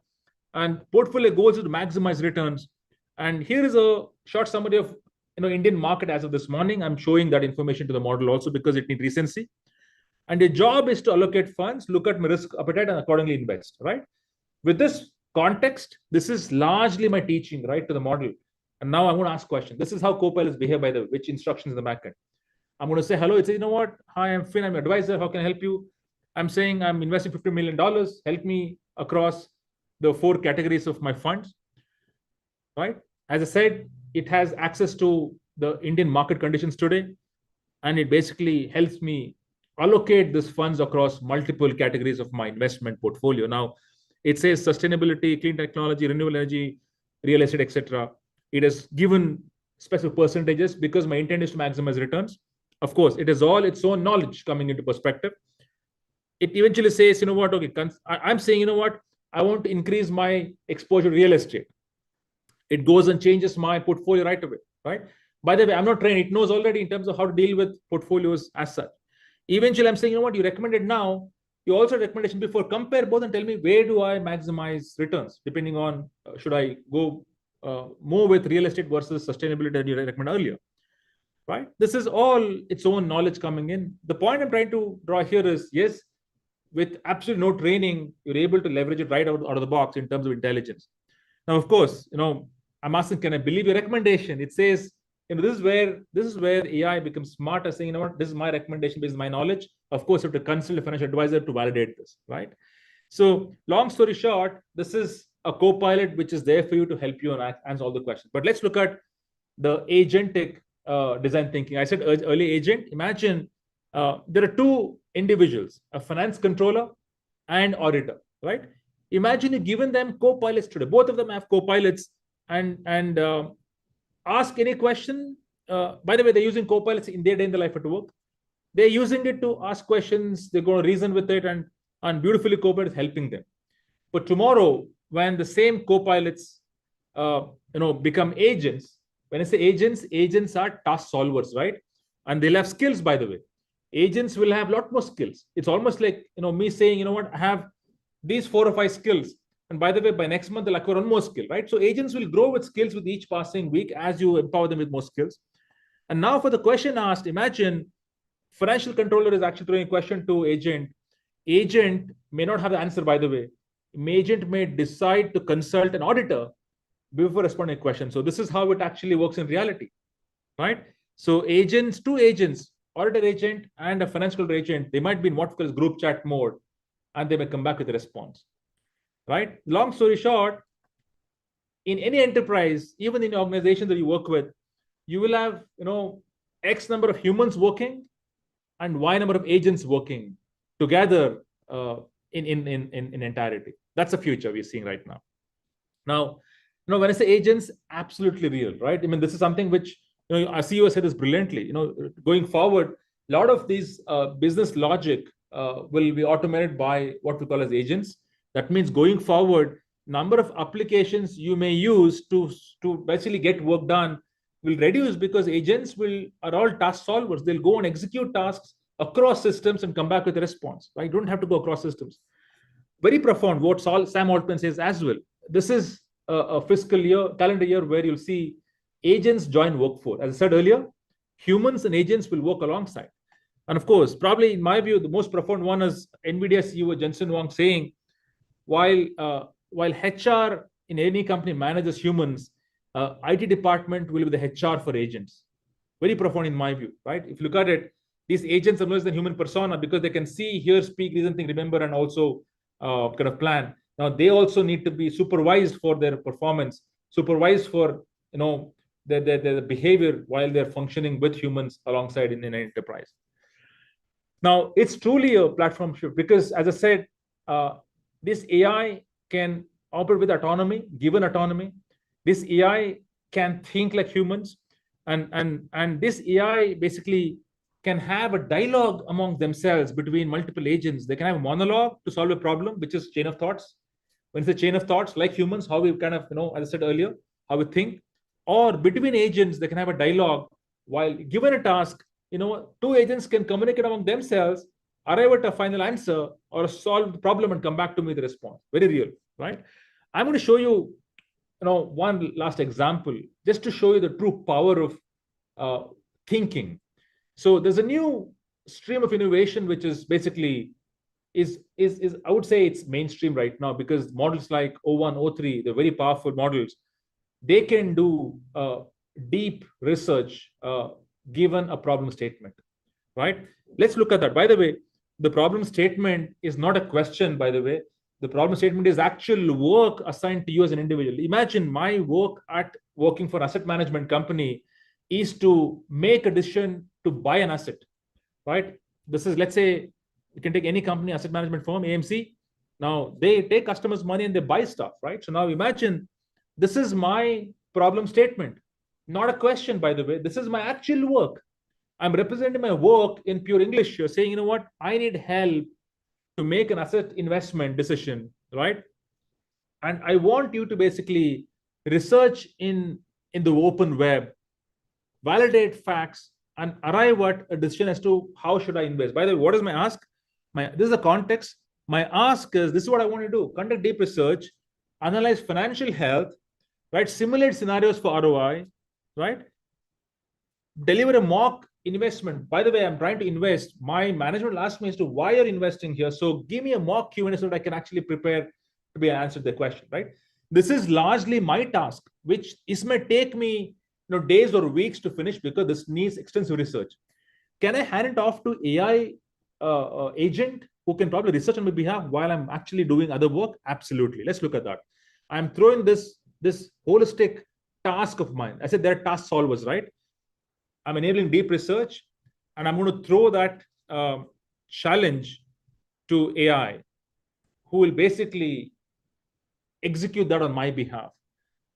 And portfolio goals is to maximize returns. And here is a short summary of Indian market as of this morning. I'm showing that information to the model also because it needs recency. And your job is to allocate funds, look at my risk appetite, and accordingly invest, right? With this context, this is largely my teaching, right, to the model. And now I'm going to ask questions. This is how Copilots behave, by the way, which instructions in the backend. I'm going to say, hello. It's, what? Hi, I'm Finn. I'm an advisor. How can I help you? I'm saying I'm investing $50 million. Help me across the 4 categories of my funds, right? As I said, it has access to the Indian market conditions today. and it basically helps me allocate these funds across multiple categories of my investment portfolio. Now, it says sustainability, clean technology, renewable energy, real estate, etc. It is given specific percentages because my intent is to maximize returns. Of course, it is all its own knowledge coming into perspective. It eventually says, you know what, okay, I'm saying, you know what, I want to increase my exposure to real estate. It goes and changes my portfolio right away, right? By the way, I'm not trained. It knows already in terms of how to deal with portfolios as such. Eventually, I'm saying, you know what, you recommended now, you also recommendation before, compare both and tell me where do I maximize returns, depending on should I go more with real estate versus sustainability that you recommended earlier, right? This is all its own knowledge coming in. The point I'm trying to draw here is, yes, with absolutely no training, you're able to leverage it right out of the box in terms of intelligence. Now, of course, you know, I'm asking, can I believe your recommendation? It says, you know, this is where AI becomes smarter, saying, you know what, this is my recommendation based on my knowledge. Of course, you have to consult a financial advisor to validate this, right? So, long story short, this is a co-pilot which is there for you to help you and answer all the questions. But let's look at the agentic design thinking. I said early agent. Imagine there are two individuals, a finance controller and auditor, right? Imagine you've given them co-pilots today. Both of them have co-pilots, and ask any question. By the way, they're using co-pilots in their day in the life at work. They're using it to ask questions. They're going to reason with it, and beautifully co-pilot is helping them. But tomorrow, when the same co-pilots, become agents. When I say agents, agents are task solvers, right? And they'll have skills, by the way. Agents will have a lot more skills. It's almost like, me saying, you know what, I have these 4 or 5 skills. And by the way, by next month, they'll acquire one more skill, right? So agents will grow with skills with each passing week as you empower them with more skills. And now for the question asked, imagine financial controller is actually throwing a question to agent. Agent may not have the answer, by the way. Agent may decide to consult an auditor before responding to a question. So this is how it actually works in reality, right? So agents, 2 agents, auditor agent and a financial agent, they might be in what we call group chat mode, and they may come back with a response, right? Long story short, in any enterprise, even in the organization that you work with, you will have, X number of humans working and Y number of agents working together in entirety. That's the future we're seeing right now. Now, when I say agents, absolutely real, right? I mean, this is something which, our CEO said this brilliantly. Going forward, a lot of these business logic will be automated by what we call as agents. That means going forward, number of applications you may use to basically get work done will reduce, because agents are all task solvers. They'll go and execute tasks across systems and come back with a response, right? You don't have to go across systems. Very profound, what Sam Altman says as well. This is a fiscal year, calendar year, where you'll see agents join workforce. As I said earlier, humans and agents will work alongside. And of course, probably in my view, the most profound one is NVIDIA CEO Jensen Huang saying, while HR in any company manages humans, IT department will be the HR for agents. Very profound in my view, right? If you look at it, these agents are less than human persona because they can see, hear, speak, reason, think, remember, and also kind of plan. Now they also need to be supervised for their performance, supervised for their behavior while they're functioning with humans alongside in an enterprise. Now it's truly a platform shift because, as I said, this AI can operate with autonomy, given autonomy. This AI can think like humans, and this AI basically can have a dialogue among themselves between multiple agents. They can have a monologue to solve a problem, which is chain of thoughts. When it's a chain of thoughts, like humans, how we kind of, as I said earlier, how we think, or between agents, they can have a dialogue while given a task. 2 agents can communicate among themselves, arrive at a final answer or solve the problem and come back to me with a response. Very real, right? I'm going to show you, one last example just to show you the true power of thinking. So there's a new stream of innovation, which is basically is I would say it's mainstream right now, because models like O1, O3, they're very powerful models. They can do deep research given a problem statement, right? Let's look at that. By the way, the problem statement is not a question, by the way. The problem statement is actual work assigned to you as an individual. Imagine my work at working for an asset management company is to make a decision to buy an asset, right? This is, let's say, you can take any company, asset management firm, AMC. Now they take customers' money and they buy stuff, right? So now imagine this is my problem statement, not a question, by the way. This is my actual work. I'm representing my work in pure English. You're saying, you know what? I need help to make an asset investment decision, right? And I want you to basically research in the open web, validate facts, and arrive at a decision as to how should I invest. By the way, what is my ask? This is the context. My ask is, this is what I want to do: conduct deep research, analyze financial health, right? Simulate scenarios for ROI, right? Deliver a mock investment. By the way, I'm trying to invest. My management will ask me as to why you're investing here. So give me a mock Q&A so that I can actually prepare to be answered the question, right? This is largely my task, which is may take me days or weeks to finish because this needs extensive research. Can I hand it off to AI agent who can probably research on my behalf while I'm actually doing other work? Absolutely. Let's look at that. I'm throwing this holistic task of mine. I said they're task solvers, right? I'm enabling deep research, and I'm going to throw that challenge to AI, who will basically execute that on my behalf,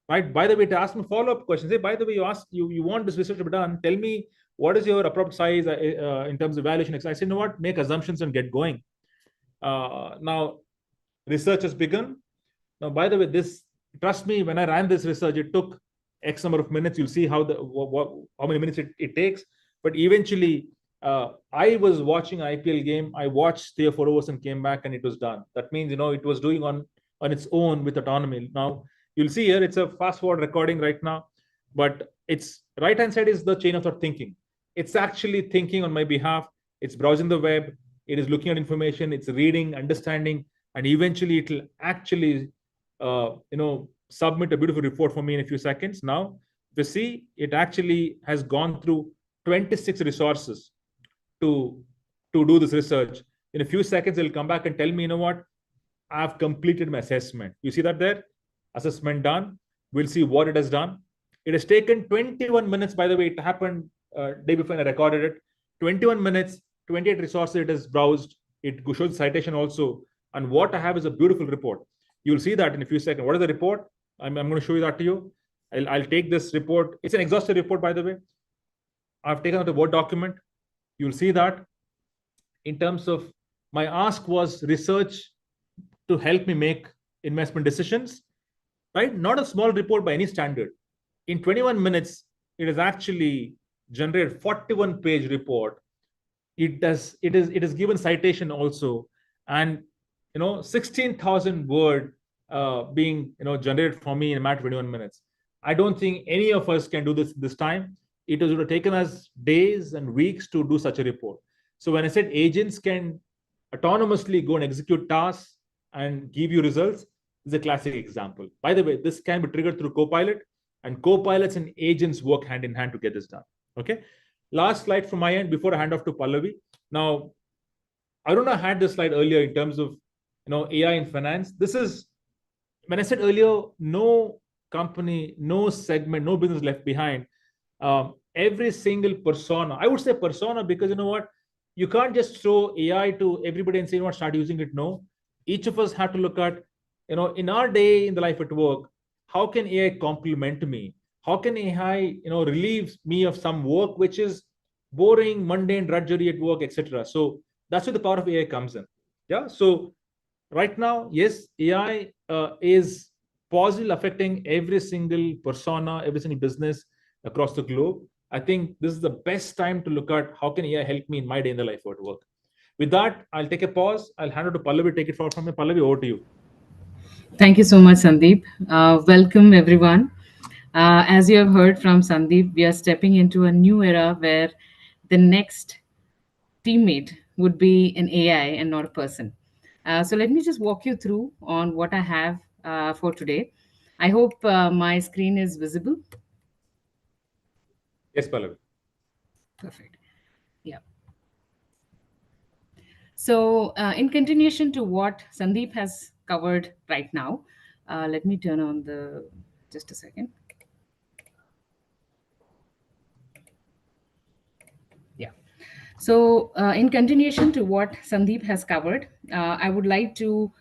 right? By the way, to ask me follow-up questions. Hey, by the way, you want this research to be done. Tell me what is your appropriate size in terms of valuation. I said, you know what? Make assumptions and get going. Now, research has begun. Now, by the way, trust me, when I ran this research, it took X number of minutes. You'll see how many minutes it takes. But eventually, I was watching an IPL game. I watched 3 or 4 hours and came back, and it was done. That means, it was doing on its own with autonomy. Now, you'll see here, it's a fast forward recording right now, but its right-hand side is the chain of thought thinking. It's actually thinking on my behalf. It's browsing the web. It is looking at information. It's reading, understanding, and eventually it'll actually submit a beautiful report for me in a few seconds. Now, if you see, it actually has gone through 26 resources to do this research. In a few seconds, it'll come back and tell me, you know what? I've completed my assessment. You see that there? Assessment done. We'll see what it has done. It has taken 21 minutes. By the way, it happened day before I recorded it. 21 minutes, 28 resources it has browsed. It shows citation also. And what I have is a beautiful report. You'll see that in a few seconds. What is the report? I'm going to show you that to you. I'll take this report. It's an exhaustive report, by the way. I've taken out a Word document. You'll see that in terms of my ask was research to help me make investment decisions, right? Not a small report by any standard. In 21 minutes, it has actually generated 41-page report. It is given citation also, and 16,000 word being generated for me in a matter of 21 minutes. I don't think any of us can do this time. It would have taken us days and weeks to do such a report. So when I said agents can autonomously go and execute tasks and give you results, is a classic example. By the way, this can be triggered through Copilot, and Copilots and agents work hand in hand to get this done. Okay. Last slide from my end before I hand off to Pallavi. Now, Aruna had this slide earlier in terms of AI in finance. This is when I said earlier, no company, no segment, no business left behind. Every single persona, I would say persona, because you know what, you can't just throw AI to everybody and say, start using it. No, each of us have to look at, in our day in the life at work, how can AI complement me? How can AI, relieve me of some work which is boring, mundane, drudgery at work, etc. So that's where the power of AI comes in. Yeah. So right now, yes, AI is positively affecting every single persona, every single business across the globe. I think this is the best time to look at how can AI help me in my day in the life at work. With that, I'll take a pause. I'll hand it to Pallavi, take it forward from me. Pallavi, over to you. Thank you so much, Sandeep. Welcome, everyone. As you have heard from Sandeep, we are stepping into a new era where the next teammate would be an AI and not a person. So let me just walk you through on what I have for today. I hope my screen is visible. Yes, Pallavi. Perfect. Yeah. So in continuation to what Sandeep has covered right now, let me turn on just a second. So, in continuation to what Sandeep has covered, I would like to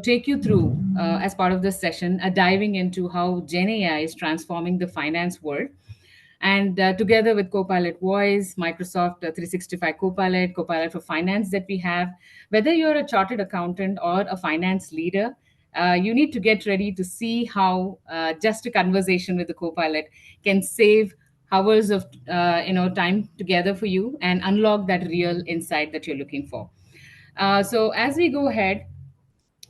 take you through, as part of this session, diving into how Gen AI is transforming the finance world. And together with Copilot Voice, Microsoft 365 Copilot, Copilot for Finance that we have, whether you're a chartered accountant or a finance leader, you need to get ready to see how just a conversation with the Copilot can save hours of time together for you and unlock that real insight that you're looking for. So as we go ahead,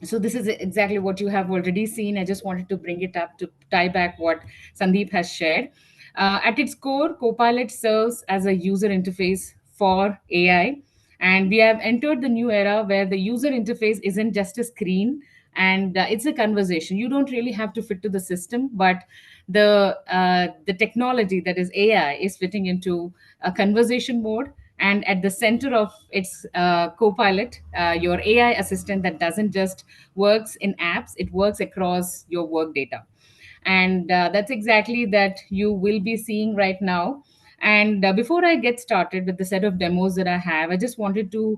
so this is exactly what you have already seen. I just wanted to bring it up to tie back what Sandeep has shared. At its core, Copilot serves as a user interface for AI, and we have entered the new era where the user interface isn't just a screen, and it's a conversation. You don't really have to fit to the system, but the technology, that is AI, is fitting into a conversation mode, and at the center of its Copilot, your AI assistant that doesn't just works in apps, it works across your work data. And that's exactly that you will be seeing right now. And before I get started with the set of demos that I have, I just wanted to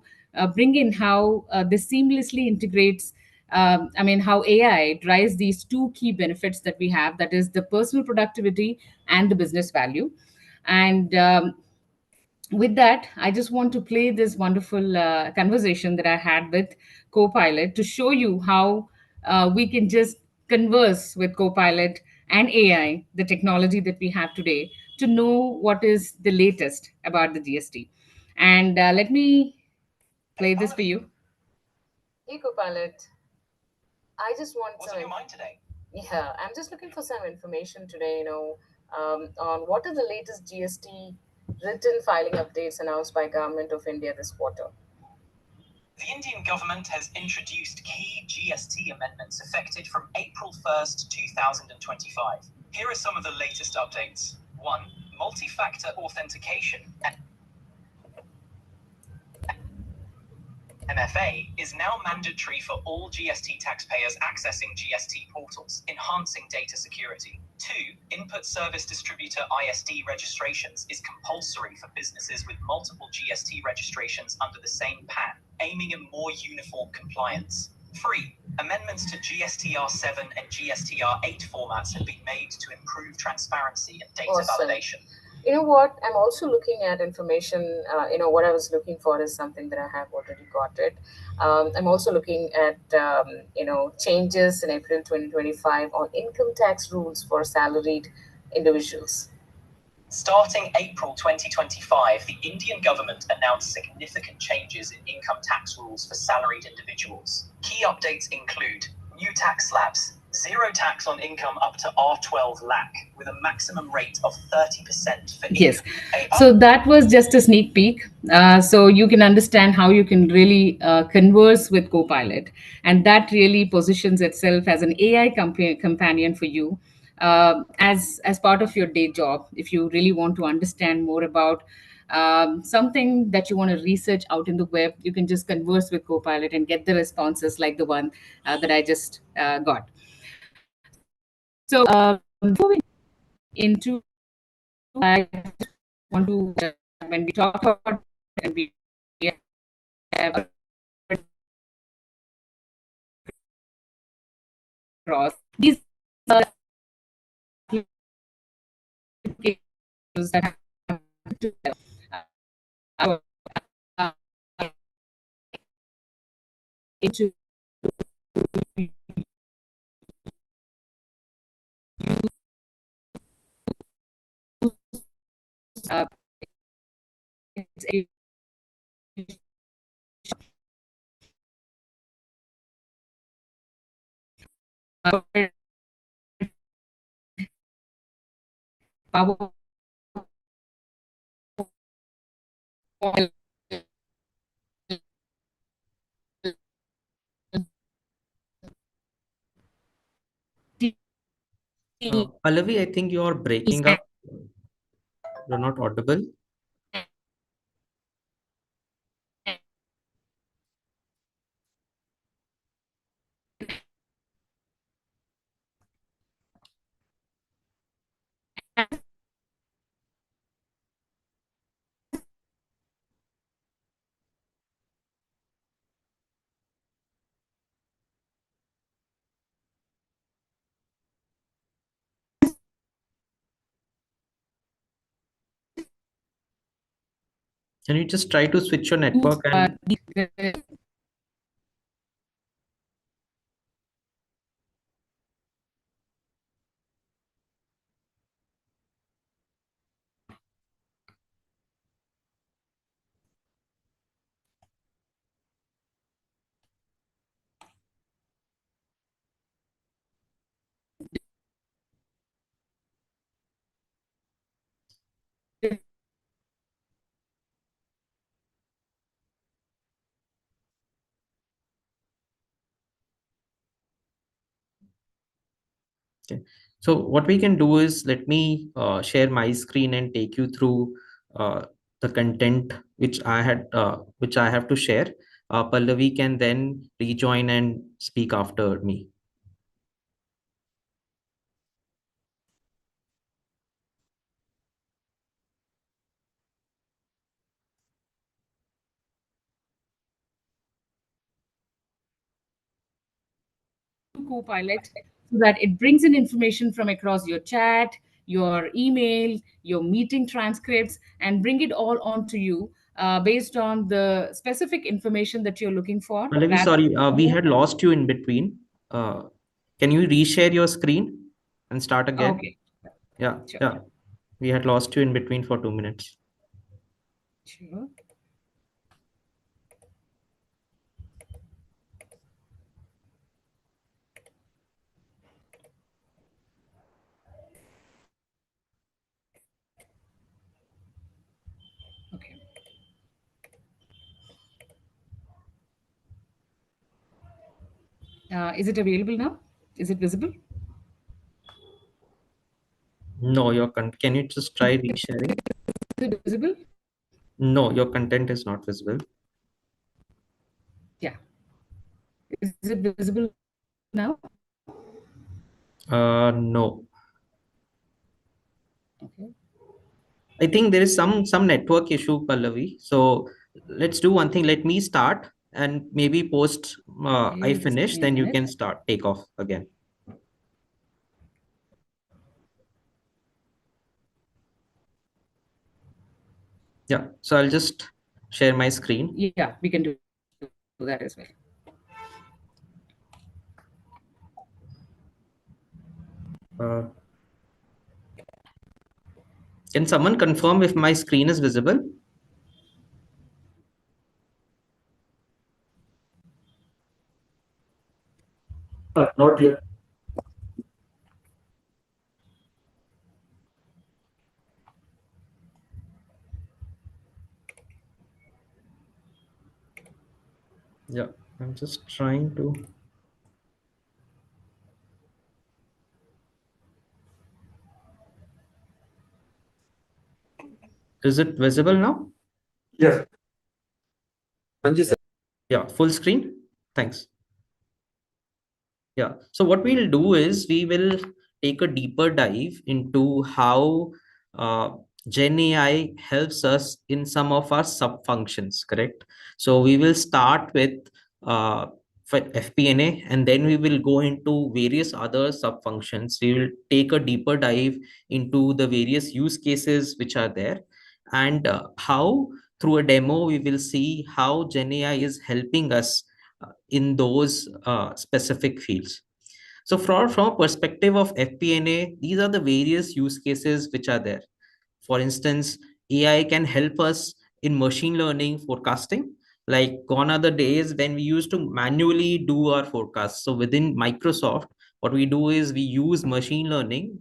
bring in how this seamlessly integrates, how AI drives these two key benefits that we have, that is the personal productivity and the business value. And with that, I just want to play this wonderful conversation that I had with Copilot to show you how we can just converse with Copilot and AI, the technology that we have today, to know what is the latest about the GST. And let me play this for you. Hey, Copilot. I just want What's on your mind today? Yeah, I'm just looking for some information today, on what are the latest GST written filing updates announced by Government of India this quarter. The Indian government has introduced key GST amendments effective from April 1st, 2025. Here are some of the latest updates. 1. Multi-factor authentication MFA is now mandatory for all GST taxpayers accessing GST portals, enhancing data security. 2. Input Service Distributor ISD registrations is compulsory for businesses with multiple GST registrations under the same PAN, aiming at more uniform compliance. 3. Amendments to GSTR 7 and GSTR 8 formats have been made to improve transparency and data validation. You know what? I'm also looking at information. What I was looking for is something that I have already got it. I'm also looking at, changes in April 2025 on income tax rules for salaried individuals. Starting April 2025, the Indian government announced significant changes in income tax rules for salaried individuals. Key updates include new tax slabs, zero tax on income up to R12 lakh, with a maximum rate of 30% for Yes. So that was just a sneak peek. So you can understand how you can really converse with Copilot. And that really positions itself as an AI companion for you, as part of your day job. If you really want to understand more about something that you want to research out in the web, you can just converse with Copilot and get the responses like the one that I just got. So before we into, I just want to, when we talk about, and we have across these applications that have to, uh, uh, into uh, it's a power Pallavi, I think you're breaking up. You're not audible. Can you just try to switch your network and okay. So what we can do is, let me share my screen and take you through the content which I have to share. Pallavi can then rejoin and speak after me. Copilot so that it brings in information from across your chat, your email, your meeting transcripts, and bring it all onto you based on the specific information that you're looking for. Pallavi, sorry, we had lost you in between. Uh, can you reshare your screen and start again? Okay. Yeah, Sure. yeah. We had lost you in between for 2 minutes. Sure. Okay. Is it available now? Is it visible? No, can you just try resharing? Is it visible? No, your content is not visible. Yeah. Is it visible now? No. Okay. I think there is some network issue, Pallavi. So let's do one thing. Let me start, and maybe post I Okay, just give finish, me a then you minute. can take off again. Yeah. So I'll just share my screen. Yeah, we can do that as well. Can someone confirm if my screen is visible? Not yet. Yeah, I'm just trying to. Is it visible now? Yes. Yeah, full screen. Thanks. Yeah. So what we'll do is we will take a deeper dive into how uh, Gen AI helps us in some of our sub functions, correct? So we will start with for FP&A, and then we will go into various other sub functions. We will take a deeper dive into the various use cases which are there, and how through a demo we will see how Gen AI is helping us in those specific fields. So from a perspective of FP&A, these are the various use cases which are there. For instance, AI can help us in machine learning forecasting. Like gone are the days when we used to manually do our forecasts. So within Microsoft, what we do is we use machine learning,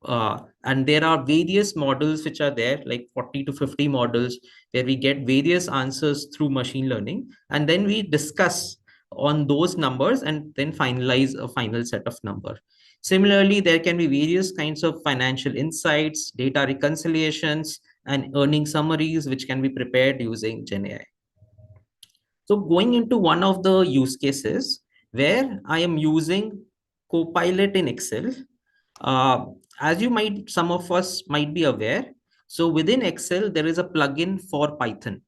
and there are various models which are there, like 40 to 50 models, where we get various answers through machine learning, and then we discuss on those numbers and then finalize a final set of number. Similarly, there can be various kinds of financial insights, data reconciliations, and earning summaries which can be prepared using Gen AI. So going into one of the use cases where I am using Copilot in Excel, uh, as some of us might be aware, so within Excel, there is a plugin for Python,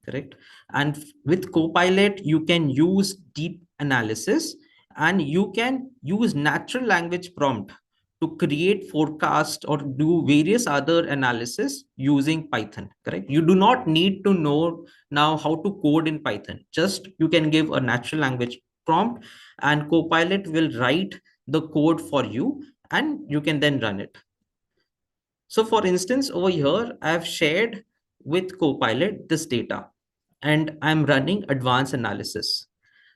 correct? And with Copilot, you can use deep analysis, and you can use natural language prompt to create forecast or do various other analysis using Python, correct? You do not need to know now how to code in Python. Just you can give a natural language prompt and Copilot will write the code for you and you can then run it. So for instance, over here, I've shared with Copilot this data and I'm running advanced analysis.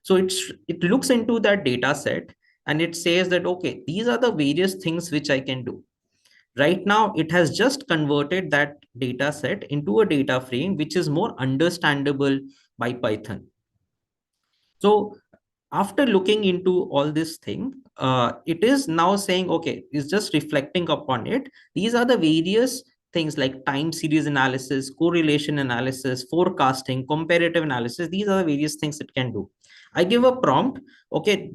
So it looks into that data set and it says that, okay, these are the various things which I can do. Right now, it has just converted that data set into a data frame, which is more understandable by Python. So after looking into all this thing, it is now saying, okay, it's just reflecting upon it. These are the various things like time series analysis, correlation analysis, forecasting, comparative analysis. These are the various things it can do. I give a prompt, okay,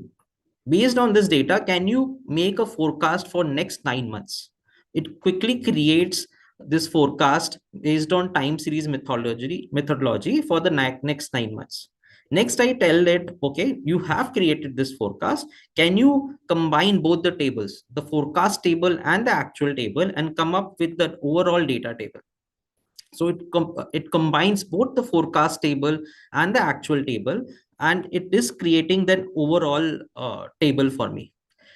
based on this data, can you make a forecast for next 9 months? It quickly creates this forecast based on time series methodology for the next 9 months. Next, I tell it, okay, you have created this forecast. Can you combine both the tables, the forecast table and the actual table, and come up with the overall data table? So it combines both the forecast table and the actual table, and it is creating that overall table for me.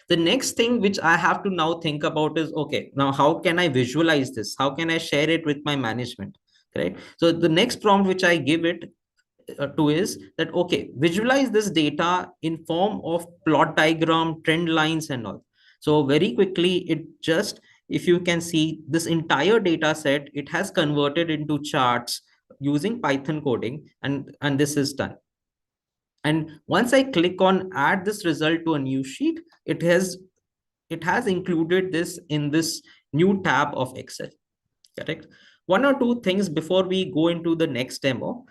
The next thing which I have to now think about is, okay, now how can I visualize this? How can I share it with my management? Right. So the next prompt which I give it to is that, okay, visualize this data in form of plot diagram, trend lines and all. So very quickly, it just, if you can see this entire data set, it has converted into charts using Python coding, and this is done. And once I click on add this result to a new sheet, it has included this in this new tab of Excel. Correct. One or two things before we go into the next demo.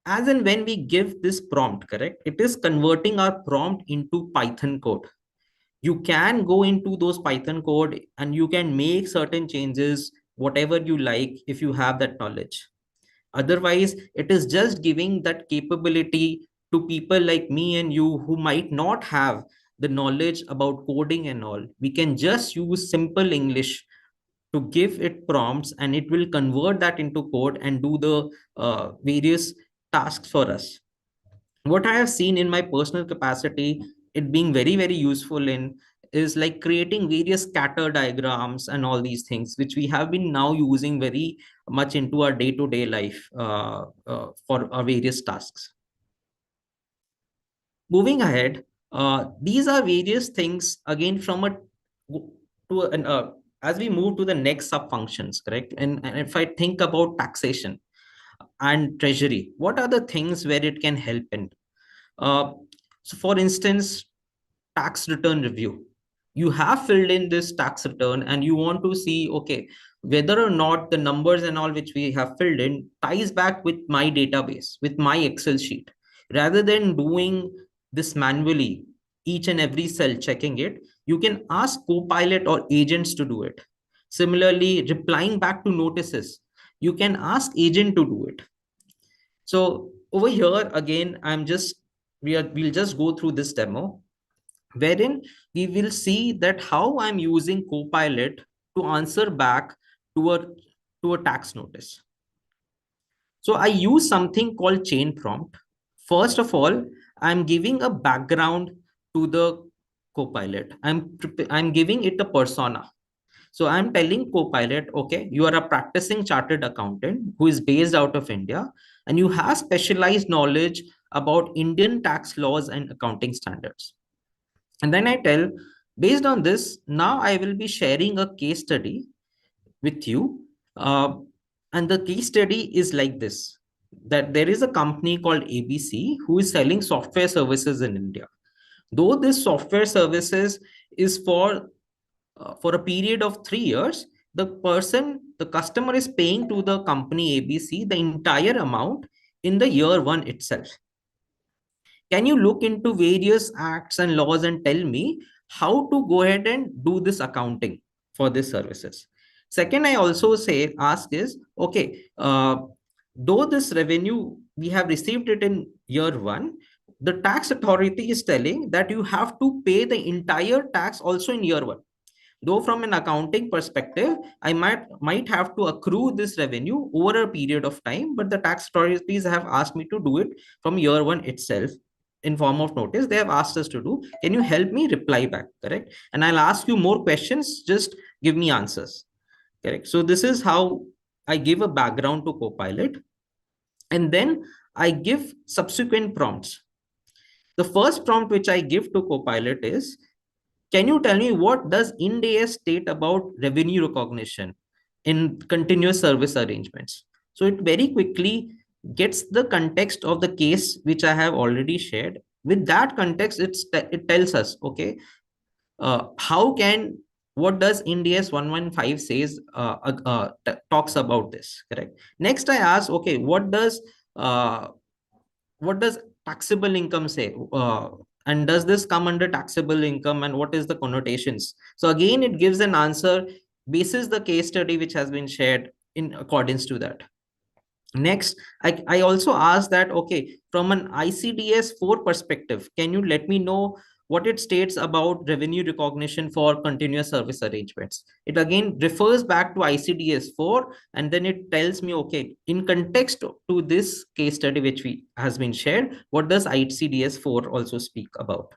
As and when we give this prompt, correct, it is converting our prompt into Python code. You can go into those Python code and you can make certain changes, whatever you like, if you have that knowledge. Otherwise, it is just giving that capability to people like me and you who might not have the knowledge about coding and all. We can just use simple English to give it prompts and it will convert that into code and do the various tasks for us. What I have seen in my personal capacity, it being very, very useful in, is like creating various scatter diagrams and all these things, which we have been now using very much into our day-to-day life for our various tasks. Moving ahead, these are various things again from a to an as we move to the next sub functions, correct? And if I think about taxation and treasury, what are the things where it can help in? So for instance, tax return review. You have filled in this tax return and you want to see, okay, whether or not the numbers and all which we have filled in ties back with my database, with my Excel sheet. Rather than doing this manually, each and every cell checking it, you can ask Copilot or agents to do it. Similarly, replying back to notices, you can ask agent to do it. So over here, again, we'll just go through this demo, wherein we will see that how I'm using Copilot to answer back to a tax notice. So I use something called chain prompt. First of all, I'm giving a background to the Copilot. I'm giving it a persona. So I'm telling Copilot, okay, you are a practicing chartered accountant who is based out of India, and you have specialized knowledge about Indian tax laws and accounting standards. And then I tell, based on this, now I will be sharing a case study with you. And the case study is like this, that there is a company called ABC who is selling software services in India. Though this software services is for a period of 3 years, the customer is paying to the company ABC the entire amount in the year one itself. Can you look into various acts and laws and tell me how to go ahead and do this accounting for these services? Second, I also ask is, okay, though this revenue, we have received it in year one, the tax authority is telling that you have to pay the entire tax also in year one. though from an accounting perspective, I might have to accrue this revenue over a period of time, but the tax authorities have asked me to do it from year one itself in form of notice. They have asked us to do. Can you help me reply back? Correct. And I'll ask you more questions. Just give me answers. Correct. So this is how I give a background to Copilot. And then I give subsequent prompts. The first prompt which I give to Copilot is, can you tell me what does Ind AS state about revenue recognition in continuous service arrangements? So it very quickly gets the context of the case which I have already shared. With that context, it tells us, okay, what does Ind AS 115 says talks about this, correct? Next, I ask, okay, what does taxable income say? And does this come under taxable income, and what is the connotations? So again, it gives an answer basis the case study which has been shared in accordance to that. Next, I also asked that, okay, from an ICDS 4 perspective, can you let me know what it states about revenue recognition for continuous service arrangements? It again refers back to ICDS 4, and then it tells me, okay, in context to this case study which has been shared, what does ICDS 4 also speak about?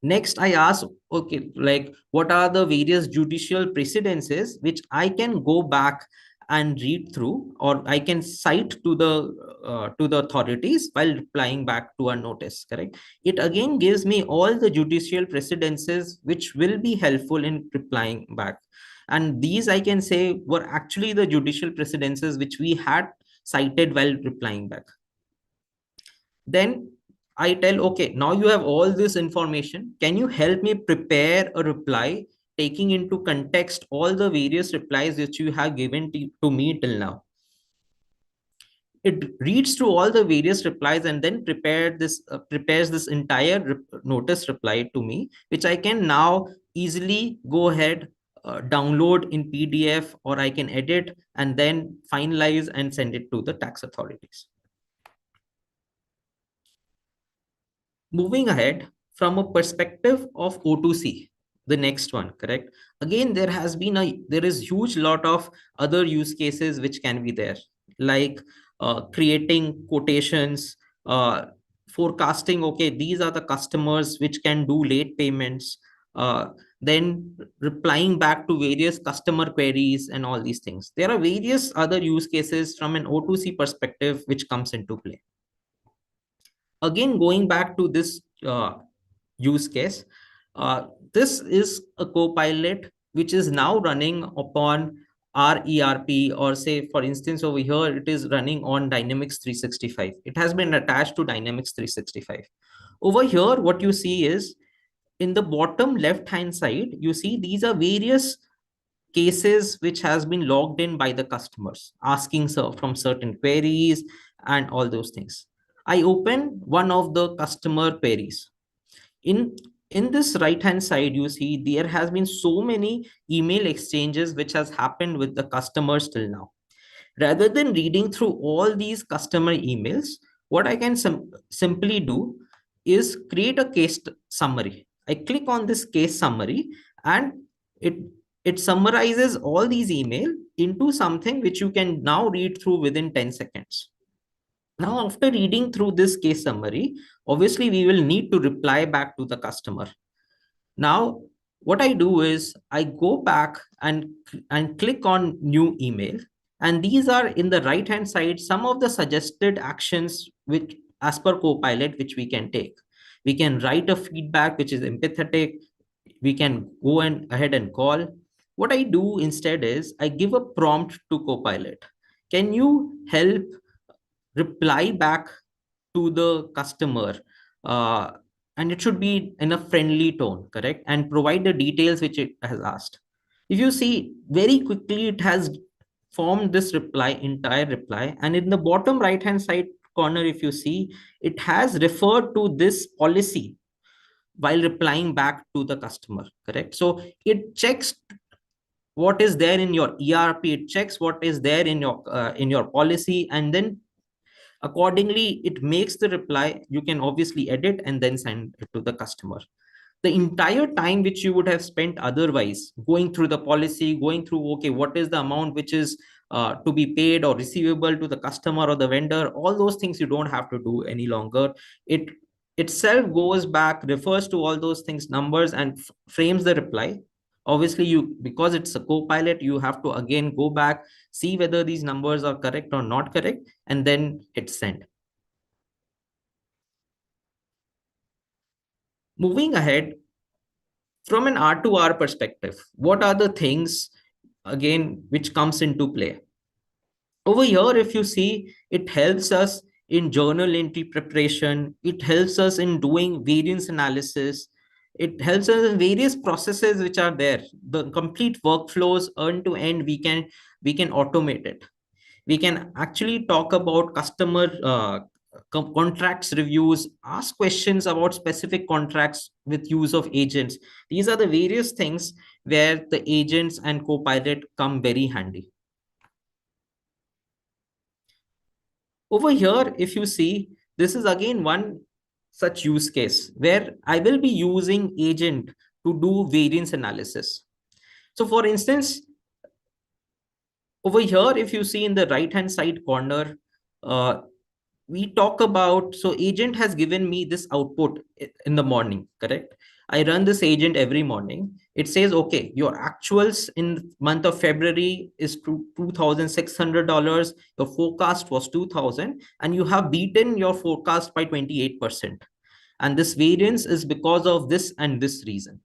Next, I ask, okay, like what are the various judicial precedences which I can go back and read through, or I can cite to the authorities while replying back to a notice, correct? It again gives me all the judicial precedences which will be helpful in replying back. And these, I can say, were actually the judicial precedences which we had cited while replying back. Then I tell, okay, now you have all this information. Can you help me prepare a reply taking into context all the various replies that you have given to me till now? It reads through all the various replies and then prepares this entire notice reply to me, which I can now easily go ahead, download in PDF, or I can edit and then finalize and send it to the tax authorities. Moving ahead from a perspective of O2C, the next one, correct? Again, there is huge lot of other use cases which can be there, like creating quotations, forecasting, okay, these are the customers which can do late payments, then replying back to various customer queries and all these things. There are various other use cases from an O2C perspective which comes into play. Again, going back to this use case, this is a Copilot which is now running upon our ERP, or say, for instance, over here, it is running on Dynamics 365. It has been attached to Dynamics 365. Over here, what you see is in the bottom left-hand side, you see these are various cases which has been logged in by the customers, asking from certain queries and all those things. I open one of the customer queries. In this right hand side, you see there has been so many email exchanges which has happened with the customers till now. Rather than reading through all these customer emails, what I can simply do is create a case summary. I click on this case summary, and it summarizes all these email into something which you can now read through within 10 seconds. Now, after reading through this case summary, obviously we will need to reply back to the customer. Now, what I do is I go back and click on new email. And these are in the right hand side, some of the suggested actions which, as per Copilot, which we can take. We can write a feedback which is empathetic. We can go ahead and call. What I do instead is I give a prompt to Copilot. Can you help reply back to the customer, and it should be in a friendly tone, correct, and provide the details which it has asked. If you see, very quickly it has formed this entire reply, and in the bottom right hand side corner, if you see, it has referred to this policy while replying back to the customer, correct? So it checks what is there in your ERP, it checks what is there in your policy, and then accordingly it makes the reply. You can obviously edit and then send it to the customer. the entire time which you would have spent otherwise going through the policy, going through, okay, what is the amount which is to be paid or receivable to the customer or the vendor, all those things you don't have to do any longer. It itself goes back, refers to all those things, numbers, and frames the reply. Obviously, you, because it's a Copilot, you have to again go back, see whether these numbers are correct or not correct, and then hit send. Moving ahead, from an R2R perspective, what are the things again which comes into play? Over here, if you see, it helps us in journal entry preparation, it helps us in doing variance analysis, it helps us in various processes which are there. The complete workflows end to end, we can automate it. We can actually talk about customer contracts reviews, ask questions about specific contracts with use of agents. These are the various things where the agents and Copilot come very handy. Over here, if you see, this is again one such use case where I will be using agent to do variance analysis. So for instance, over here, if you see in the right hand side corner, we talk about, so agent has given me this output in the morning, correct? I run this agent every morning. It says, okay, your actuals in month of February is $2,600. Your forecast was 2,000, and you have beaten your forecast by 28%. And this variance is because of this and this reason.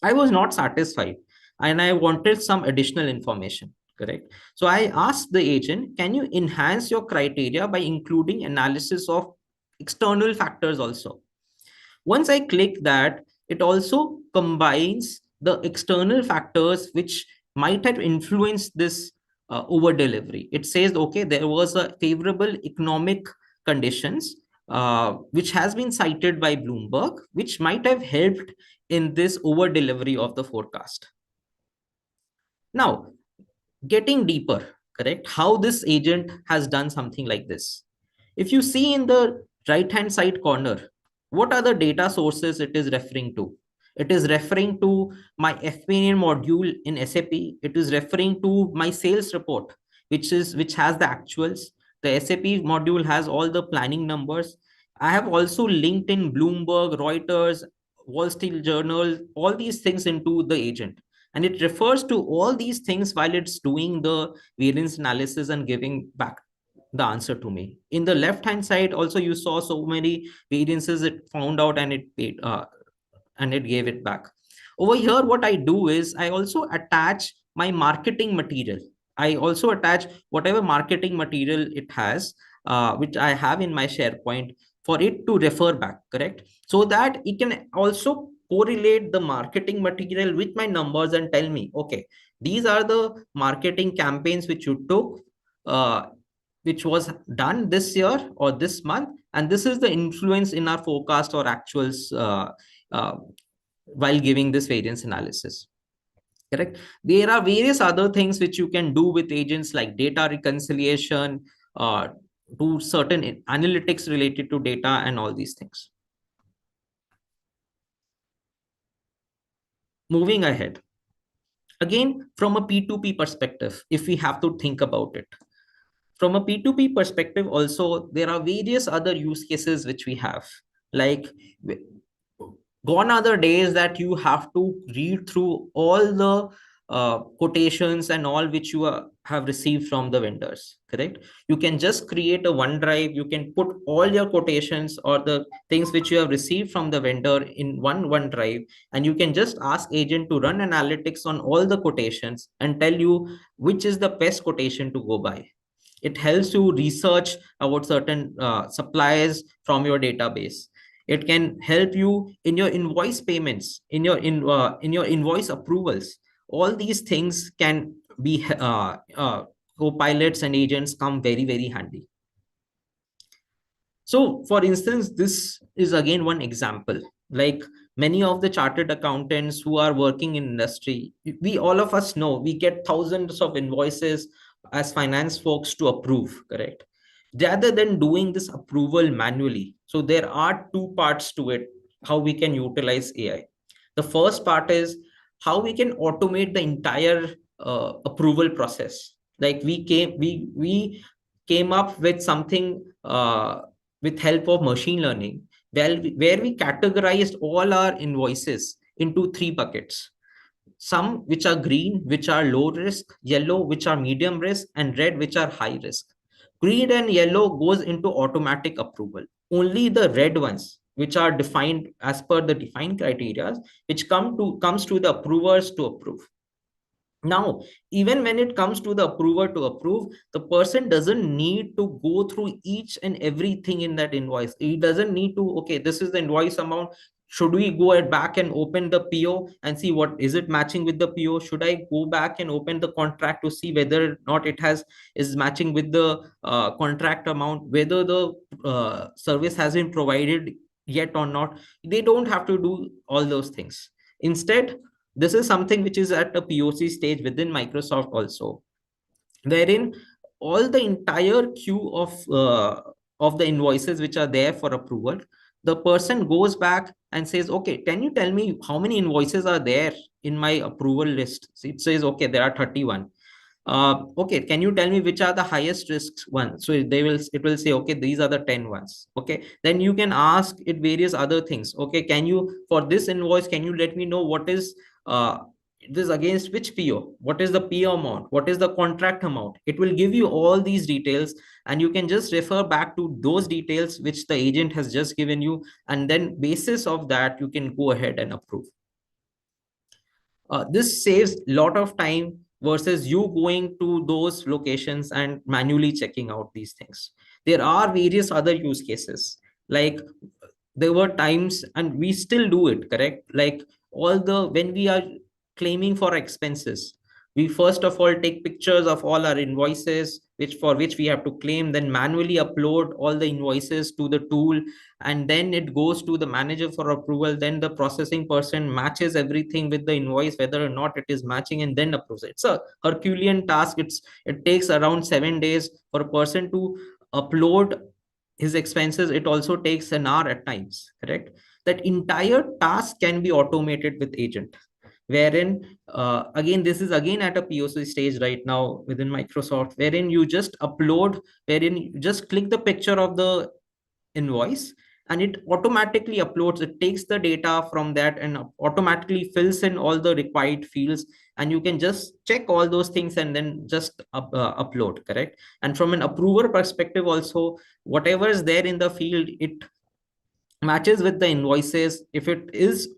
I was not satisfied and I wanted some additional information, correct? So I asked the agent, can you enhance your criteria by including analysis of external factors also? Once I click that, it also combines the external factors which might have influenced this over delivery. It says, okay, there was a favorable economic conditions which has been cited by Bloomberg, which might have helped in this over delivery of the forecast. Now, getting deeper, correct, how this agent has done something like this. If you see in the right hand side corner, what are the data sources it is referring to? It is referring to my FP&A module in SAP. It is referring to my sales report, which has the actuals. The SAP module has all the planning numbers. I have also linked in Bloomberg, Reuters, Wall Street Journal, all these things into the agent. And it refers to all these things while it's doing the variance analysis and giving back the answer to me. In the left hand side also, you saw so many variances it found out and it paid, and it gave it back. Over here, what I do is I also attach my marketing material. I also attach whatever marketing material it has, which I have in my SharePoint, for it to refer back, correct? So that it can also correlate the marketing material with my numbers and tell me, okay, these are the marketing campaigns which you took, which was done this year or this month, and this is the influence in our forecast or actuals while giving this variance analysis, correct? There are various other things which you can do with agents, like data reconciliation, do certain analytics related to data and all these things. Moving ahead, again, from a P2P perspective, if we have to think about it, from a P2P perspective also, there are various other use cases which we have. Like, gone are the days that you have to read through all the quotations and all which you have received from the vendors, correct? You can just create a OneDrive. You can put all your quotations or the things which you have received from the vendor in one OneDrive, and you can just ask agent to run analytics on all the quotations and tell you which is the best quotation to go by. It helps you research about certain suppliers from your database. It can help you in your invoice payments, in your invoice approvals. All these things can be copilots and agents come very, very handy. So for instance, this is again one example. Like, many of the chartered accountants who are working in industry, we, all of us know, we get thousands of invoices as finance folks to approve, correct? Rather than doing this approval manually. So there are two parts to it. how we can utilize AI. The first part is how we can automate the entire approval process. Like we came up with something with help of machine learning, where we categorized all our invoices into 3 buckets: some which are green, which are low risk; yellow, which are medium risk; and red, which are high risk. Green and yellow goes into automatic approval. Only the red ones, which are defined as per the defined criteria, which comes to the approvers to approve. Now, even when it comes to the approver to approve, the person doesn't need to go through each and everything in that invoice. He doesn't need to, okay, this is the invoice amount. Should we go back and open the PO and see what is it matching with the PO? Should I go back and open the contract to see whether or not it is matching with the contract amount, whether the service has been provided yet or not? They don't have to do all those things. Instead, this is something which is at a POC stage within Microsoft also, wherein all the entire queue of the invoices which are there for approval, the person goes back and says, okay, can you tell me how many invoices are there in my approval list? So it says, okay, there are 31. Okay, can you tell me which are the highest risks ones? So it will say, okay, these are the 10 ones. Okay, then you can ask it various other things. Okay, can you, for this invoice, can you let me know what is this against which PO? What is the PO amount? What is the contract amount? It will give you all these details, and you can just refer back to those details which the agent has just given you, and then basis of that you can go ahead and approve. This saves a lot of time versus you going to those locations and manually checking out these things. There are various other use cases. Like there were times, and we still do it, correct? Like when we are claiming for expenses, we first of all take pictures of all our invoices for which we have to claim, then manually upload all the invoices to the tool, and then it goes to the manager for approval. Then the processing person matches everything with the invoice, whether or not it is matching, and then approves it. It's a Herculean task. It takes around 7 days for a person to upload his expenses. It also takes an hour at times, correct? That entire task can be automated with agent, wherein again, this is again at a POC stage right now within Microsoft, wherein you just click the picture of the invoice, and it automatically uploads. It takes the data from that and automatically fills in all the required fields, and you can just check all those things and then just upload, correct? And from an approver perspective also, whatever is there in the field, it matches with the invoices. If it is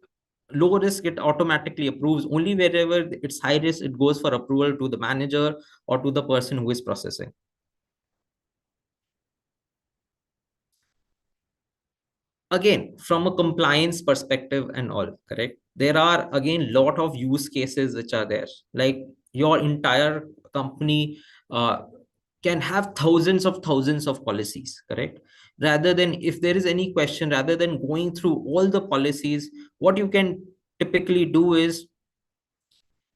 low risk, it automatically approves. Only wherever it's high risk, it goes for approval to the manager or to the person who is processing. Again, from a compliance perspective and all, correct, there are again lot of use cases which are there. Like your entire company can have thousands of policies, correct? Rather than, if there is any question, rather than going through all the policies, what you can typically do is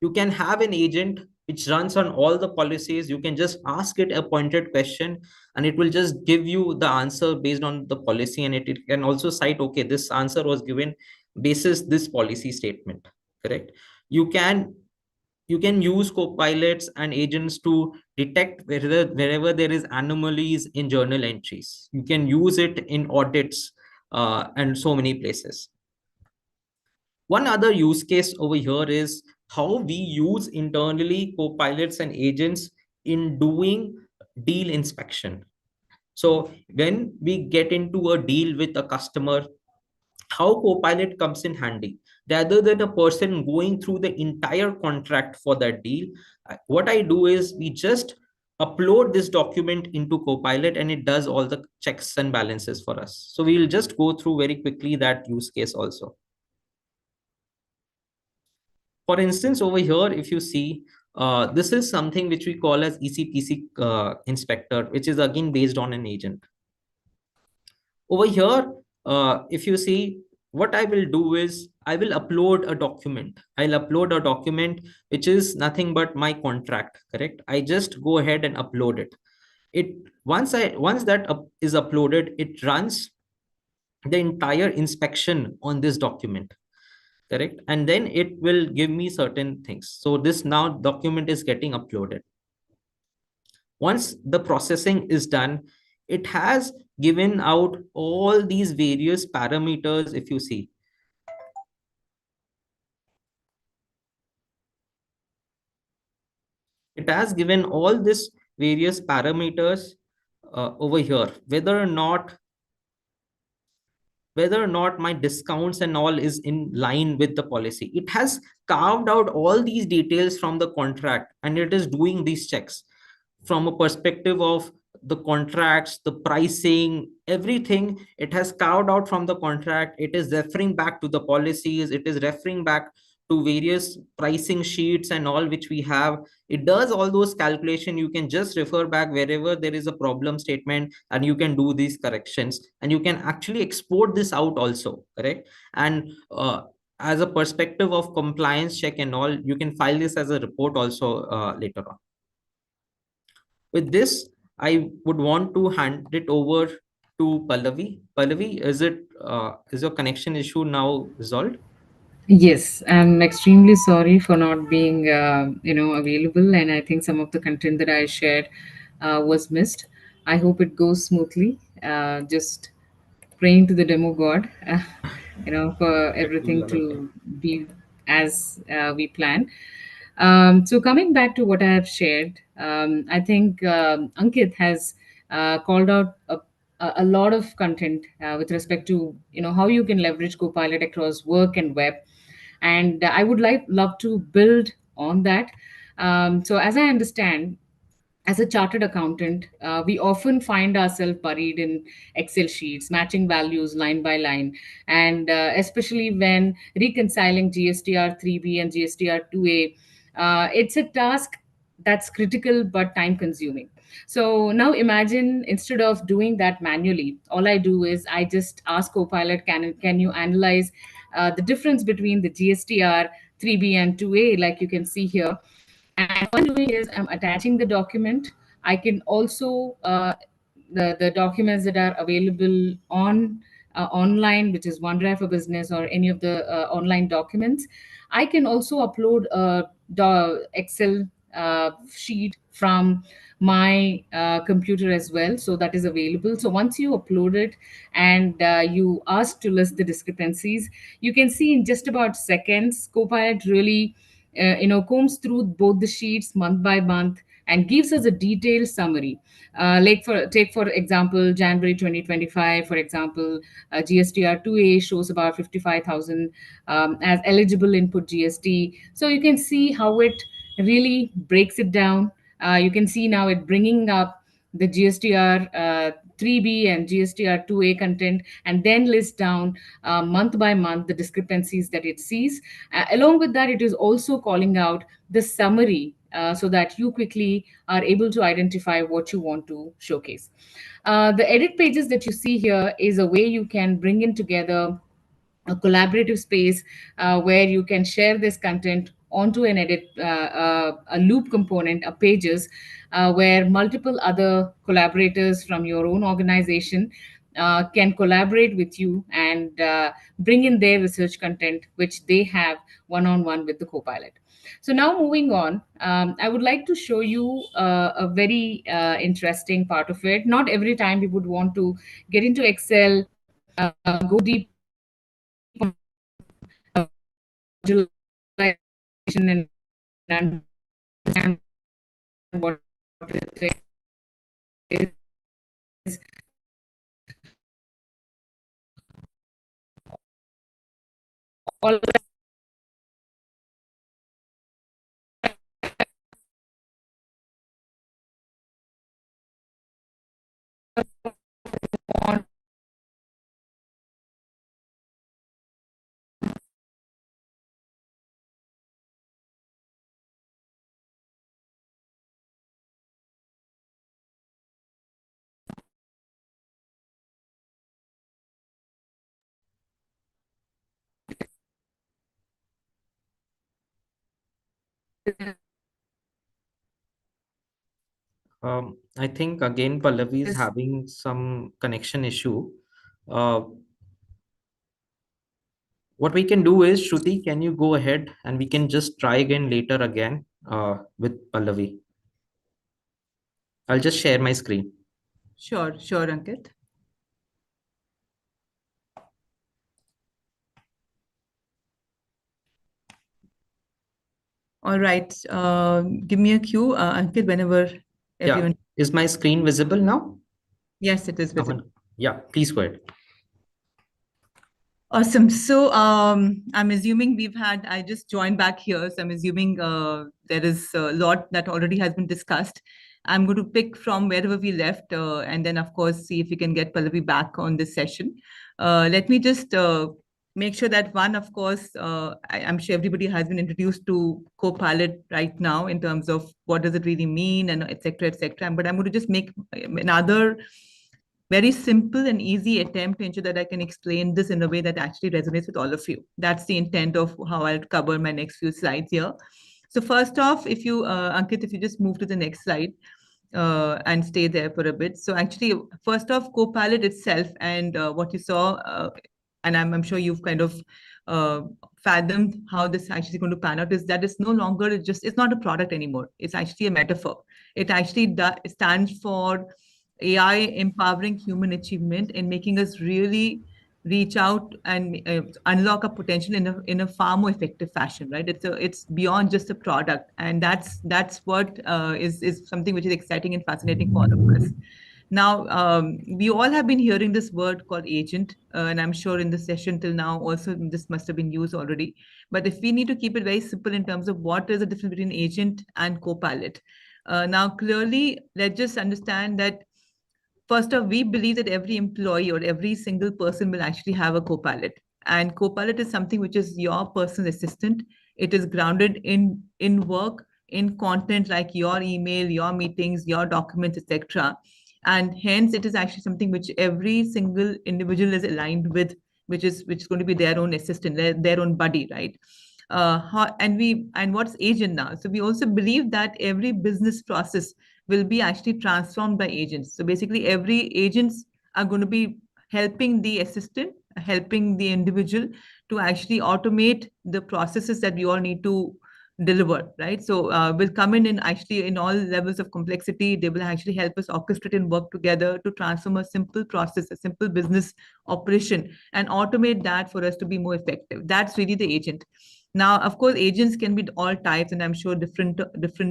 you can have an agent which runs on all the policies. You can just ask it a pointed question, and it will just give you the answer based on the policy. And it can also cite, okay, this answer was given basis this policy statement, correct? You can use copilots and agents to detect wherever there is anomalies in journal entries. You can use it in audits and so many places. One other use case over here is how we use internally copilots and agents in doing deal inspection. So when we get into a deal with a customer, how Copilot comes in handy. Rather than a person going through the entire contract for that deal, what I do is we just upload this document into Copilot, and it does all the checks and balances for us. So we'll just go through very quickly that use case also. For instance, over here, if you see, this is something which we call as ECPC inspector, which is again based on an agent. Over here, if you see, what I will do is I will upload a document. I'll upload a document which is nothing but my contract, correct? I just go ahead and upload it. Once that is uploaded, it runs the entire inspection on this document, correct? And then it will give me certain things. So this now document is getting uploaded. Once the processing is done, it has given out all these various parameters. If you see, it has given all this various parameters over here, whether or not my discounts and all is in line with the policy. It has carved out all these details from the contract, and it is doing these checks from a perspective of the contracts, the pricing, everything. It has carved out from the contract. It is referring back to the policies. It is referring back to various pricing sheets and all which we have. It does all those calculation. You can just refer back wherever there is a problem statement, and you can do these corrections, and you can actually export this out also, correct? And as a perspective of compliance check and all, you can file this as a report also later on. With this, I would want to hand it over to Pallavi. Pallavi, is your connection issue now resolved? Yes, I'm extremely sorry for not being, available, and I think some of the content that I shared was missed. I hope it goes smoothly. Just praying to the demo god, for everything to be as we plan. So coming back to what I have shared, I think Ankit has called out a lot of content with respect to how you can leverage Copilot across work and web, and I would love to build on that. So as I understand, as a chartered accountant, we often find ourselves buried in Excel sheets, matching values line by line, and especially when reconciling GSTR 3B and GSTR 2A, it's a task that's critical but time consuming. So now imagine, instead of doing that manually, all I do is I just ask Copilot, can you analyze the difference between the GSTR 3B and 2A, like you can see here. And what I'm doing is I'm attaching the document. I can also the documents that are available on online, which is OneDrive for Business or any of the online documents. I can also upload a Excel sheet from my computer as well, so that is available. So once you upload it and you ask to list the discrepancies, you can see in just about seconds, Copilot really combs through both the sheets month by month and gives us a detailed summary. Like for example, January 2025, for example, GSTR 2A shows about 55,000 as eligible input GST. So you can see how it really breaks it down. You can see now it bringing up the GSTR 3B and GSTR 2A content, and then list down month by month the discrepancies that it sees. Along with that, it is also calling out the summary so that you quickly are able to identify what you want to showcase. The edit pages that you see here is a way you can bring in together a collaborative space where you can share this content onto an edit a loop component, a pages where multiple other collaborators from your own organization can collaborate with you and bring in their research content which they have one-on-one with the Copilot. So now moving on, I would like to show you a very interesting part of it. Not every time we would want to get into Excel, go deep visualization and understand what it is. All I want I think again Pallavi is is having some connection issue. Uh, What we can do is, Shruti, can you go ahead and we can just try again later again with Pallavi. I'll just share my screen. Sure, Ankit. All right. Give me a cue, Ankit, whenever everyone. Yeah. Is my screen visible now? Yes, it is visible. Yeah, please go ahead. Awesome. So I'm assuming I just joined back here. So I'm assuming there is a lot that already has been discussed. I'm going to pick from wherever we left and then, of course, see if we can get Pallavi back on this session. Let me just make sure that one, of course, I'm sure everybody has been introduced to Copilot right now in terms of what does it really mean and et cetera, et cetera. But I'm going to just make another very simple and easy attempt to ensure that I can explain this in a way that actually resonates with all of you. That's the intent of how I'll cover my next few slides here. So first off, if you, Ankit, if you just move to the next slide and stay there for a bit. So actually, first off, Copilot itself and what you saw, and I'm sure you've kind of fathomed how this actually going to pan out, is that it's no longer it's not a product anymore. It's actually a metaphor. It actually stands for AI empowering human achievement and making us really reach out and unlock a potential in a far more effective fashion, right? It's beyond just a product, and that's what is something which is exciting and fascinating for all of us. Now, we all have been hearing this word called agent, and I'm sure in the session till now also this must have been used already. But if we need to keep it very simple in terms of what is the difference between agent and Copilot, now clearly let's just understand that first off, we believe that every employee or every single person will actually have a Copilot. And Copilot is something which is your personal assistant. It is grounded in work, in content like your email, your meetings, your documents, etc. And hence, it is actually something which every single individual is aligned with, which is going to be their own assistant, their own buddy, right? And what's agent now? So we also believe that every business process will be actually transformed by agents. So basically, every agents are going to be helping the assistant, helping the individual to actually automate the processes that we all need to deliver, right? So will come in and actually in all levels of complexity. They will actually help us orchestrate and work together to transform a simple process, a simple business operation, and automate that for us to be more effective. That's really the agent. Now, of course, agents can be all types, and I'm sure different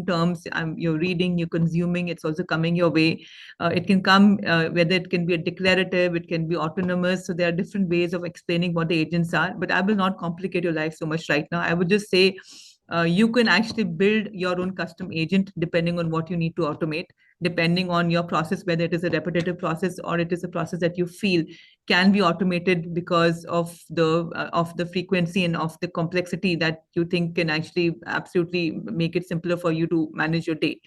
terms you're reading, you're consuming, it's also coming your way. It can come whether it can be a declarative, it can be autonomous. So there are different ways of explaining what the agents are. But I will not complicate your life so much right now. I would just say you can actually build your own custom agent depending on what you need to automate, depending on your process, whether it is a repetitive process or it is a process that you feel can be automated because of the frequency and of the complexity that you think can actually absolutely make it simpler for you to manage your day.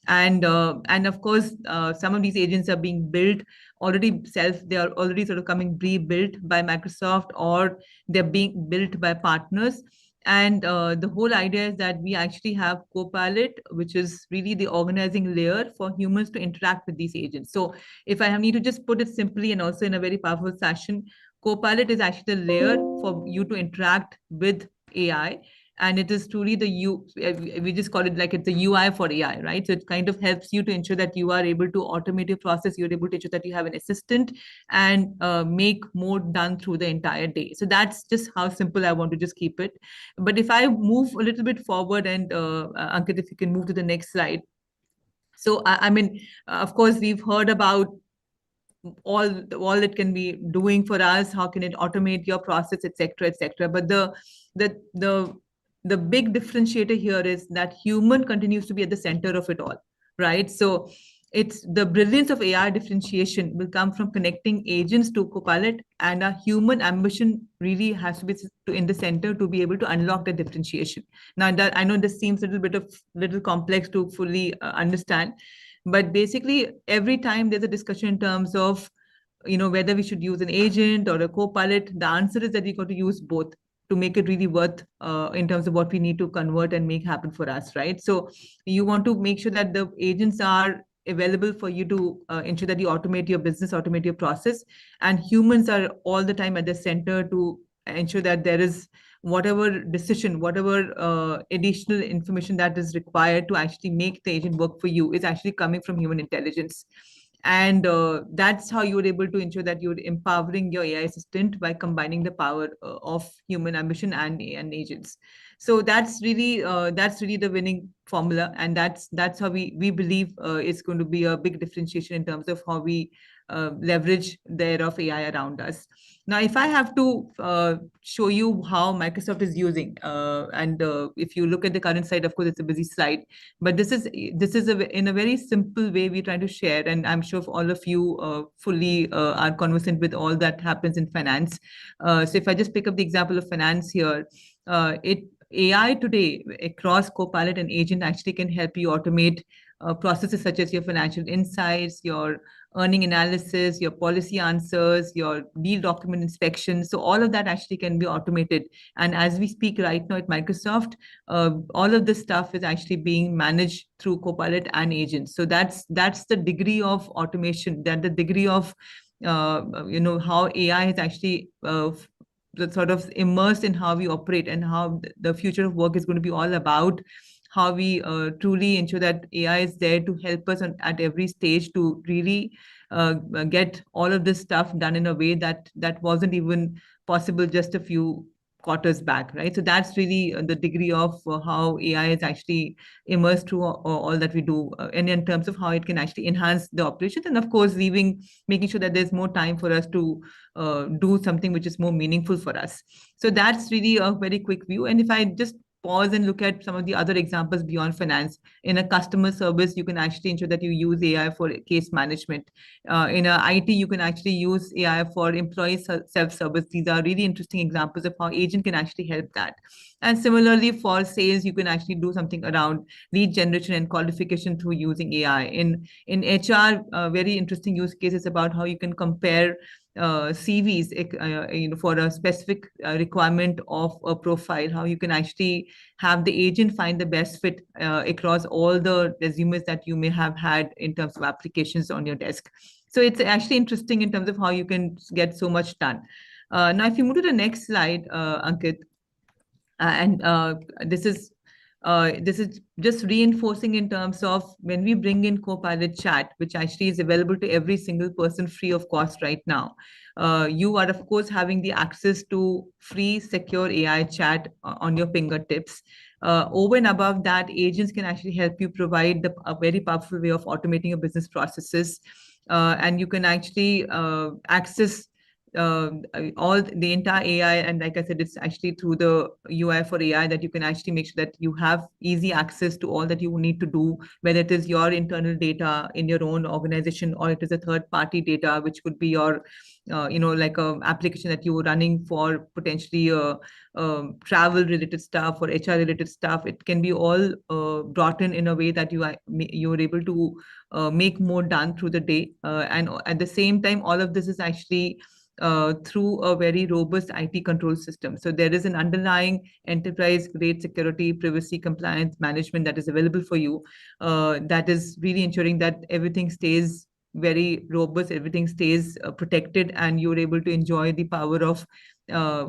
And of course, some of these agents are being built already they are already sort of coming pre-built by Microsoft, or they're being built by partners. And the whole idea is that we actually have Copilot, which is really the organizing layer for humans to interact with these agents. So if I need to just put it simply and also in a very powerful fashion, Copilot is actually the layer for you to interact with AI. And it is truly we just call it like it's the UI for AI, right? So it kind of helps you to ensure that you are able to automate your process. You're able to ensure that you have an assistant and make more done through the entire day. So that's just how simple I want to just keep it. But if I move a little bit forward and Ankit, if you can move to the next slide. So I mean, of course, we've heard about all it can be doing for us, how can it automate your process, etc., etc. But the big differentiator here is that human continues to be at the center of it all, right? So it's the brilliance of AI differentiation will come from connecting agents to Copilot, and a human ambition really has to be in the center to be able to unlock the differentiation. Now, that I know this seems a little complex to fully understand, but basically every time there's a discussion in terms of whether we should use an agent or a Copilot, the answer is that we got to use both to make it really worth in terms of what we need to convert and make happen for us, right? So you want to make sure that the agents are available for you to ensure that you automate your business, automate your process, and humans are all the time at the center to ensure that there is whatever decision, whatever additional information that is required to actually make the agent work for you is actually coming from human intelligence. And that's how you're able to ensure that you're empowering your AI assistant by combining the power of human ambition and agents. So that's really the winning formula, and that's how we believe it's going to be a big differentiation in terms of how we leverage the era of AI around us. Now, if I have to show you how Microsoft is using, and if you look at the current slide, of course, it's a busy slide, but this is in a very simple way we're trying to share, and I'm sure all of you fully are conversant with all that happens in finance. So if I just pick up the example of finance here, AI today across Copilot and Agent actually can help you automate processes such as your financial insights, your earning analysis, your policy answers, your deal document inspection. So all of that actually can be automated. And as we speak right now at Microsoft, all of this stuff is actually being managed through Copilot and agents. So that's the degree of automation, that the degree of how AI is actually sort of immersed in how we operate, and how the future of work is going to be all about how we truly ensure that AI is there to help us at every stage to really get all of this stuff done in a way that wasn't even possible just a few quarters back, right? So that's really the degree of how AI is actually immersed through all that we do, and in terms of how it can actually enhance the operations, and of course, making sure that there's more time for us to do something which is more meaningful for us. So that's really a very quick view. And if I just pause and look at some of the other examples beyond finance. In a customer service, you can actually ensure that you use AI for case management. In a IT, you can actually use AI for employee self-service. These are really interesting examples of how agent can actually help that. And similarly, for sales, you can actually do something around lead generation and qualification through using AI. In HR, very interesting use cases about how you can compare CVs, for a specific requirement of a profile, how you can actually have the agent find the best fit across all the resumes that you may have had in terms of applications on your desk. So it's actually interesting in terms of how you can get so much done. Now, if you move to the next slide, Ankit, and this is just reinforcing in terms of when we bring in Copilot Chat, which actually is available to every single person free of cost right now. You are, of course, having the access to free, secure AI chat on your fingertips. Over and above that, agents can actually help you provide a very powerful way of automating your business processes. And you can actually access all the entire AI, and like I said, it's actually through the UI for AI that you can actually make sure that you have easy access to all that you need to do, whether it is your internal data in your own organization, or it is a third-party data, which could be your like a application that you are running for potentially travel related stuff or HR related stuff. It can be all brought in a way that you're able to make more done through the day, and at the same time, all of this is actually through a very robust IT control system. So there is an underlying enterprise-grade security, privacy, compliance management that is available for you, that is really ensuring that everything stays very robust, everything stays protected, and you're able to enjoy the power of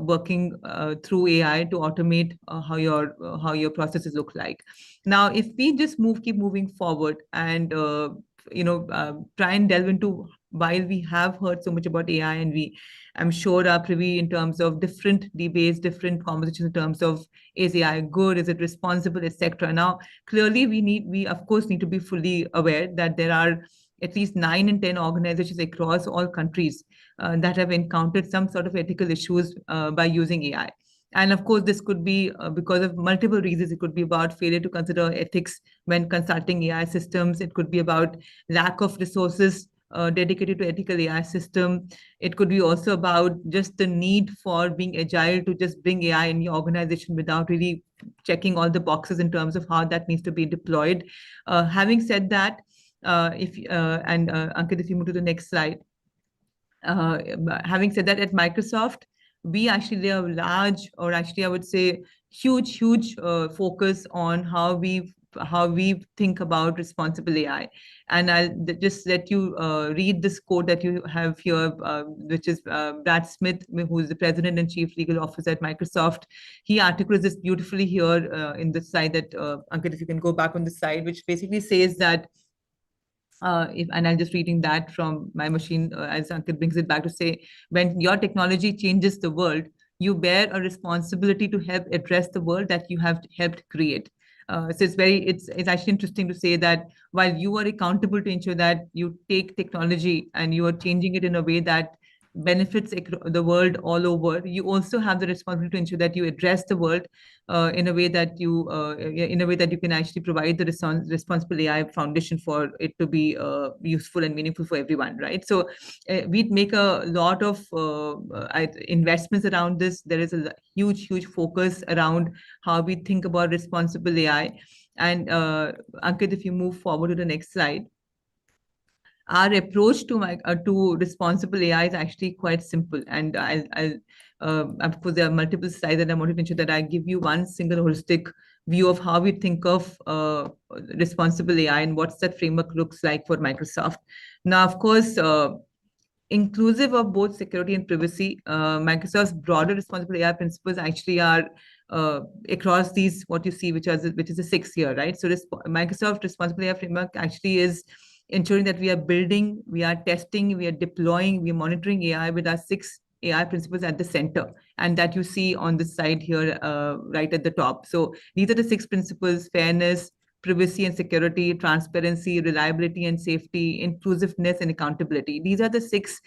working through AI to automate how your processes look like. Now, if we just keep moving forward and try and delve into, while we have heard so much about AI, and I'm sure are privy in terms of different debates, different conversations in terms of, is AI good, is it responsible, etc. Now, clearly we of course need to be fully aware that there are at least 9 in 10 organizations across all countries that have encountered some sort of ethical issues by using AI. And of course, this could be because of multiple reasons. It could be about failure to consider ethics when consulting AI systems. It could be about lack of resources dedicated to ethical AI system. It could be also about just the need for being agile to just bring AI in your organization without really checking all the boxes in terms of how that needs to be deployed. Having said that, Ankit, if you move to the next slide. Having said that, at Microsoft, we actually have large, or actually I would say huge focus on how we how we think about responsible AI. And I'll just let you read this quote that you have here, which is Brad Smith, who is the president and chief legal officer at Microsoft. He articulates this beautifully here in the slide that, Ankit, if you can go back on the slide, which basically says that, and I'm just reading that from my machine as Ankit brings it back to say, when your technology changes the world, you bear a responsibility to help address the world that you have helped create. So it's actually interesting to say that while you are accountable to ensure that you take technology and you are changing it in a way that benefits the world all over, you also have the responsibility to ensure that you address the world in a way that you can actually provide the responsible AI foundation for it to be useful and meaningful for everyone, right? So we make a lot of investments around this. There is a huge focus around how we think about responsible AI. And Ankit, if you move forward to the next slide, our approach to responsible AI is actually quite simple. And of course, there are multiple slides that I wanted to ensure that I give you one single holistic view of how we think of responsible AI and what that framework looks like for Microsoft. Now, of course, inclusive of both security and privacy, Microsoft's broader responsible AI principles actually are across these, what you see, which is the 6 year, right? So Microsoft responsible AI framework actually is ensuring that we are building, we are testing, we are deploying, we are monitoring AI with our 6 AI principles at the center, and that you see on the side here, right at the top. So these are the 6 principles: fairness, privacy and security, transparency, reliability and safety, inclusiveness and accountability. These are the 6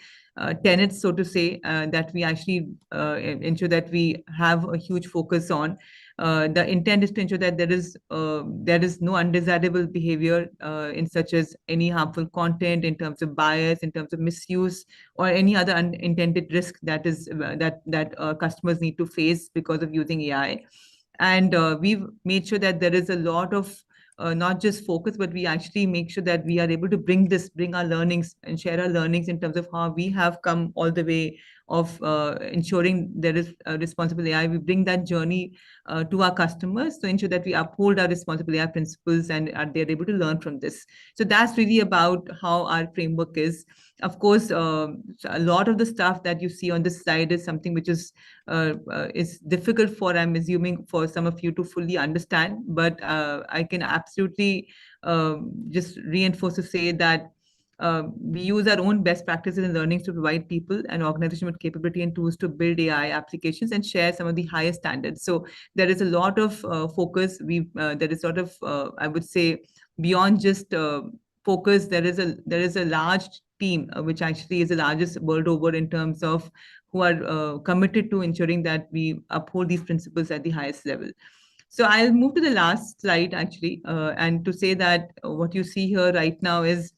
tenets, so to say, that we actually ensure that we have a huge focus on. The intent is to ensure that there is no undesirable behavior in such as any harmful content, in terms of bias, in terms of misuse, or any other unintended risk that customers need to face because of using AI. And we've made sure that there is a lot of not just focus, but we actually make sure that we are able to bring our learnings and share our learnings in terms of how we have come all the way of ensuring there is a responsible AI. We bring that journey to our customers to ensure that we uphold our responsible AI principles and they're able to learn from this. So that's really about how our framework is. Of course, a lot of the stuff that you see on this slide is something which is difficult for, I'm assuming, for some of you to fully understand, but I can absolutely just reinforce to say that we use our own best practices and learnings to provide people and organization with capability and tools to build AI applications and share some of the highest standards. So there is a lot of focus. There is sort of, I would say, beyond just focus, there is a large team, which actually is the largest world over in terms of who are committed to ensuring that we uphold these principles at the highest level. So I'll move to the last slide, actually, and to say that what you see here right now is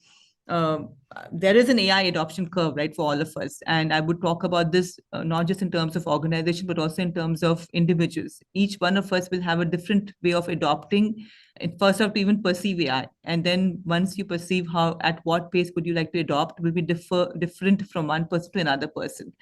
there is an AI adoption curve, right, for all of us. And I would talk about this not just in terms of organization, but also in terms of individuals. Each one of us will have a different way of adopting. And first off, to even perceive AI. And then once you perceive at what pace would you like to adopt, will be different from one person to another person.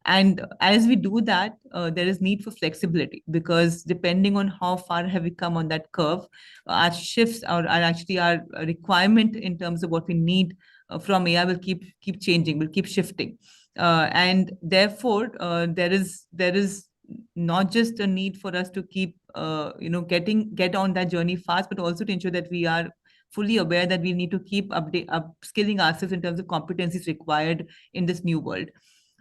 And as we do that, there is need for flexibility, because depending on how far have we come on that curve, our shifts are actually our requirement in terms of what we need from AI will keep changing, will keep shifting. And therefore, there is not just a need for us to keep get on that journey fast, but also to ensure that we are fully aware that we need to keep upskilling ourselves in terms of competencies required in this new world.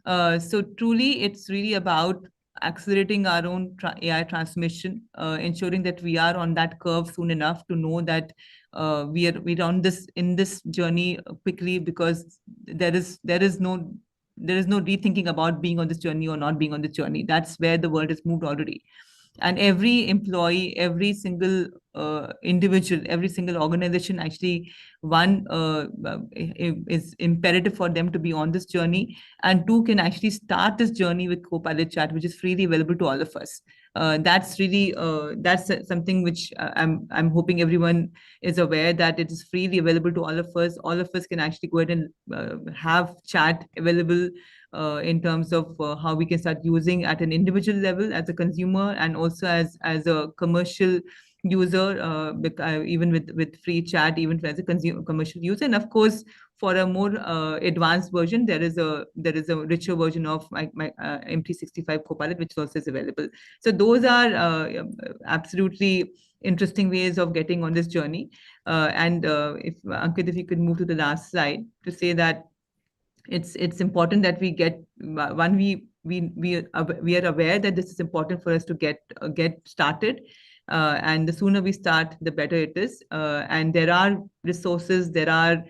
So truly, it's really about accelerating our own AI transformation, ensuring that we are on that curve soon enough to know that we're on this journey quickly, because there is no rethinking about being on this journey or not being on this journey. That's where the world has moved already. And every employee, every single individual, every single organization, actually, one is imperative for them to be on this journey, and 2 can actually start this journey with Copilot Chat, which is freely available to all of us. That's really that's something which I'm hoping everyone is aware that it is freely available to all of us. All of us can actually go ahead and have chat available in terms of how we can start using at an individual level as a consumer, and also as a commercial user, even with free chat, even as a commercial user. And of course, for a more advanced version, there is a richer version of my MT65 Copilot, which also is available. So those are absolutely interesting ways of getting on this journey. And if Ankit, if you could move to the last slide to say that it's important that we get one, we are aware that this is important for us to get started, and the sooner we start, the better it is. And there are resources, there are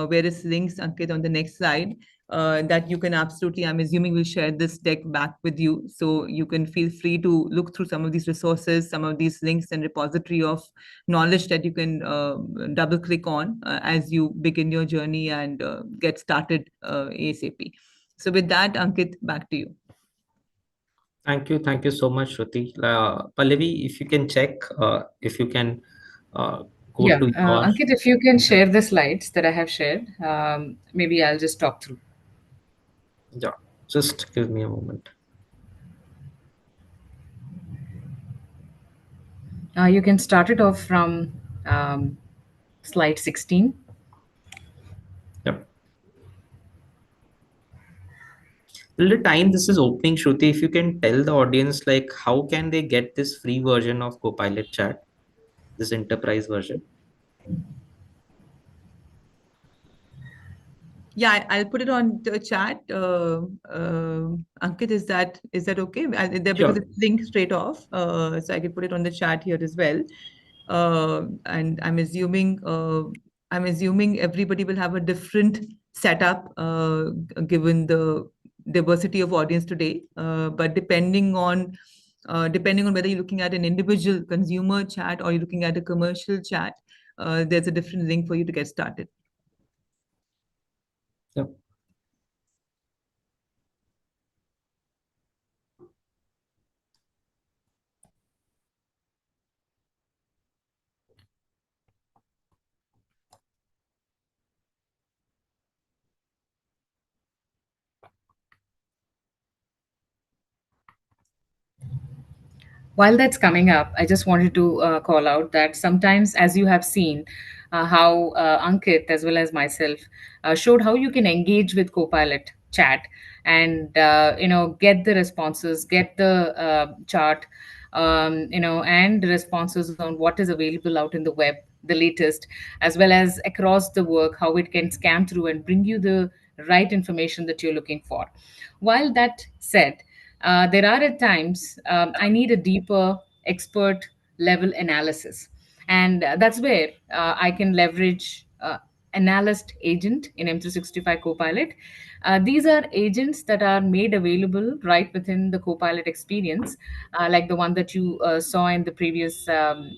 various links, Ankit, on the next slide, that you can absolutely, I'm assuming we'll share this deck back with you, so you can feel free to look through some of these resources, some of these links and repository of knowledge that you can double click on as you begin your journey and get started ASAP. So with that, Ankit, back to you. Thank you so much, Shruti. Pallavi, if you can check, if you can go Yeah, to your. Ankit, if you can share the slides that I have shared, maybe I'll just talk through. Yeah, just give me a moment. You can start it off from slide 16. Yep. Till the time this is opening, Shruti, if you can tell the audience, like, how can they get this free version of Copilot Chat, this enterprise version? Yeah, I'll put it on the chat. Ankit, is that okay? Because Sure. it's linked straight off, so I can put it on the chat here as well. And I'm assuming everybody will have a different setup given the diversity of audience today. But depending on whether you're looking at an individual consumer chat or you're looking at a commercial chat, there's a different link for you to get started. Yep. While that's coming up, I just wanted to call out that sometimes, as you have seen, how Ankit as well as myself showed how you can engage with Copilot chat and get the responses, get the chart, and the responses on what is available out in the web, the latest, as well as across the work, how it can scan through and bring you the right information that you're looking for. While that said, there are at times I need a deeper expert level analysis. And that's where I can leverage analyst agent in M365 Copilot. These are agents that are made available right within the Copilot experience, like the one that you saw in the previous, the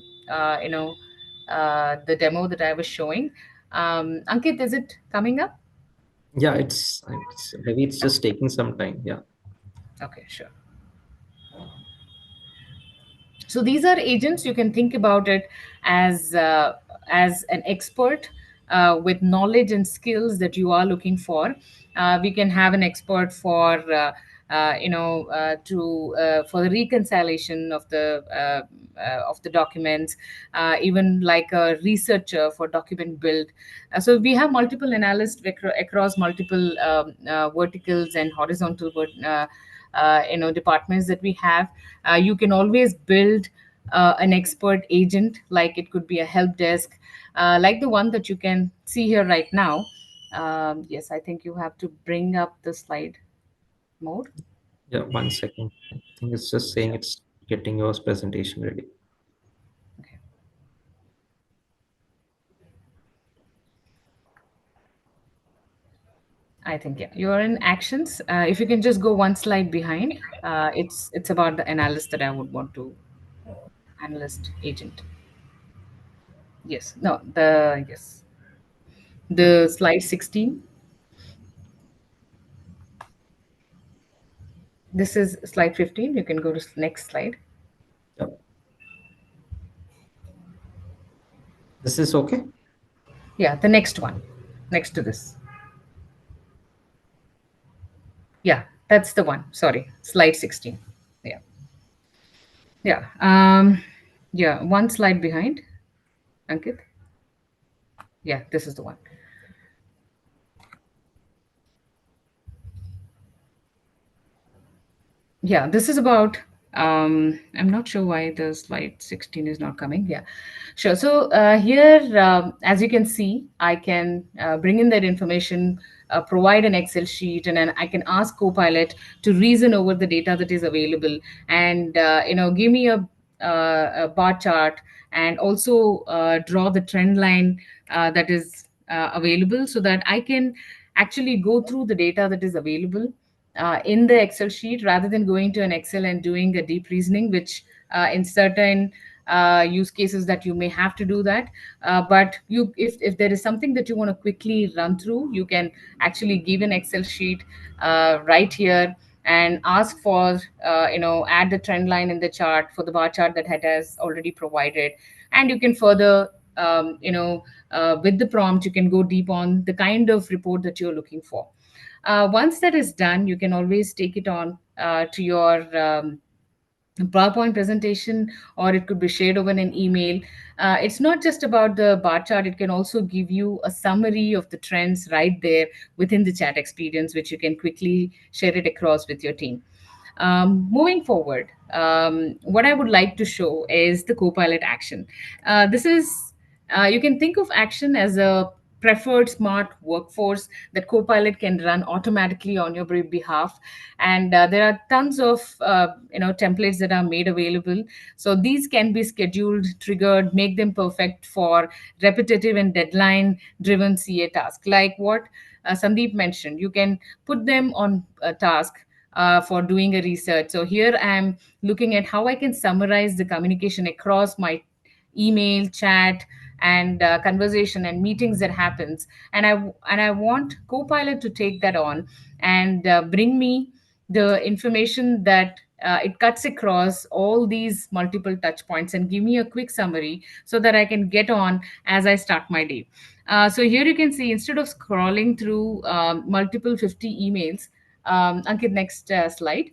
demo that I was showing. Ankit, is it coming up? Yeah, it's maybe it's just taking some time. Yeah. Okay, sure. So these are agents. You can think about it as an expert with knowledge and skills that you are looking for. We can have an expert for for the reconciliation of the documents, even like a researcher for document build. So we have multiple analysts across multiple verticals and horizontal departments that we have. You can always build an expert agent, like it could be a help desk, like the one that you can see here right now. Yes, I think you have to bring up the slide mode. Yeah, 1 second. I think it's just saying it's getting your presentation ready. Okay. I think, yeah, you are in actions. If you can just go one slide behind, it's about the analyst that I would want to analyst agent. Yes, no, the slide 16. This is slide 15. You can go to next slide. Yep. This is okay? Yeah, the next one, next to this. Yeah, that's the one. Sorry, slide 16. Yeah. Yeah. Yeah, one slide behind, Ankit. Yeah, this is the one. Yeah, this is about, I'm not sure why the slide 16 is not coming. Yeah, sure. So here, as you can see, I can bring in that information, provide an Excel sheet, and then I can ask Copilot to reason over the data that is available, and give me a bar chart, and also draw the trend line that is available, so that I can actually go through the data that is available in the Excel sheet, rather than going to an Excel and doing a deep reasoning, which in certain use cases that you may have to do that. But if there is something that you want to quickly run through, you can actually give an Excel sheet right here and ask for, add the trend line in the chart for the bar chart that it has already provided. And you can further, with the prompt, you can go deep on the kind of report that you're looking for. Once that is done, you can always take it on to your PowerPoint presentation, or it could be shared over an email. It's not just about the bar chart, it can also give you a summary of the trends right there within the chat experience, which you can quickly share it across with your team. Moving forward, what I would like to show is the Copilot action. This is, you can think of action as a preferred smart workforce that Copilot can run automatically on your behalf. And there are tons of templates that are made available. So these can be scheduled, triggered, make them perfect for repetitive and deadline driven CA tasks, like what Sandeep mentioned. You can put them on a task for doing a research. So here I'm looking at how I can summarize the communication across my email, chat, and conversation and meetings that happens. And I want Copilot to take that on and bring me the information that it cuts across all these multiple touch points and give me a quick summary so that I can get on as I start my day. So here you can see, instead of scrolling through multiple 50 emails, Ankit, next slide.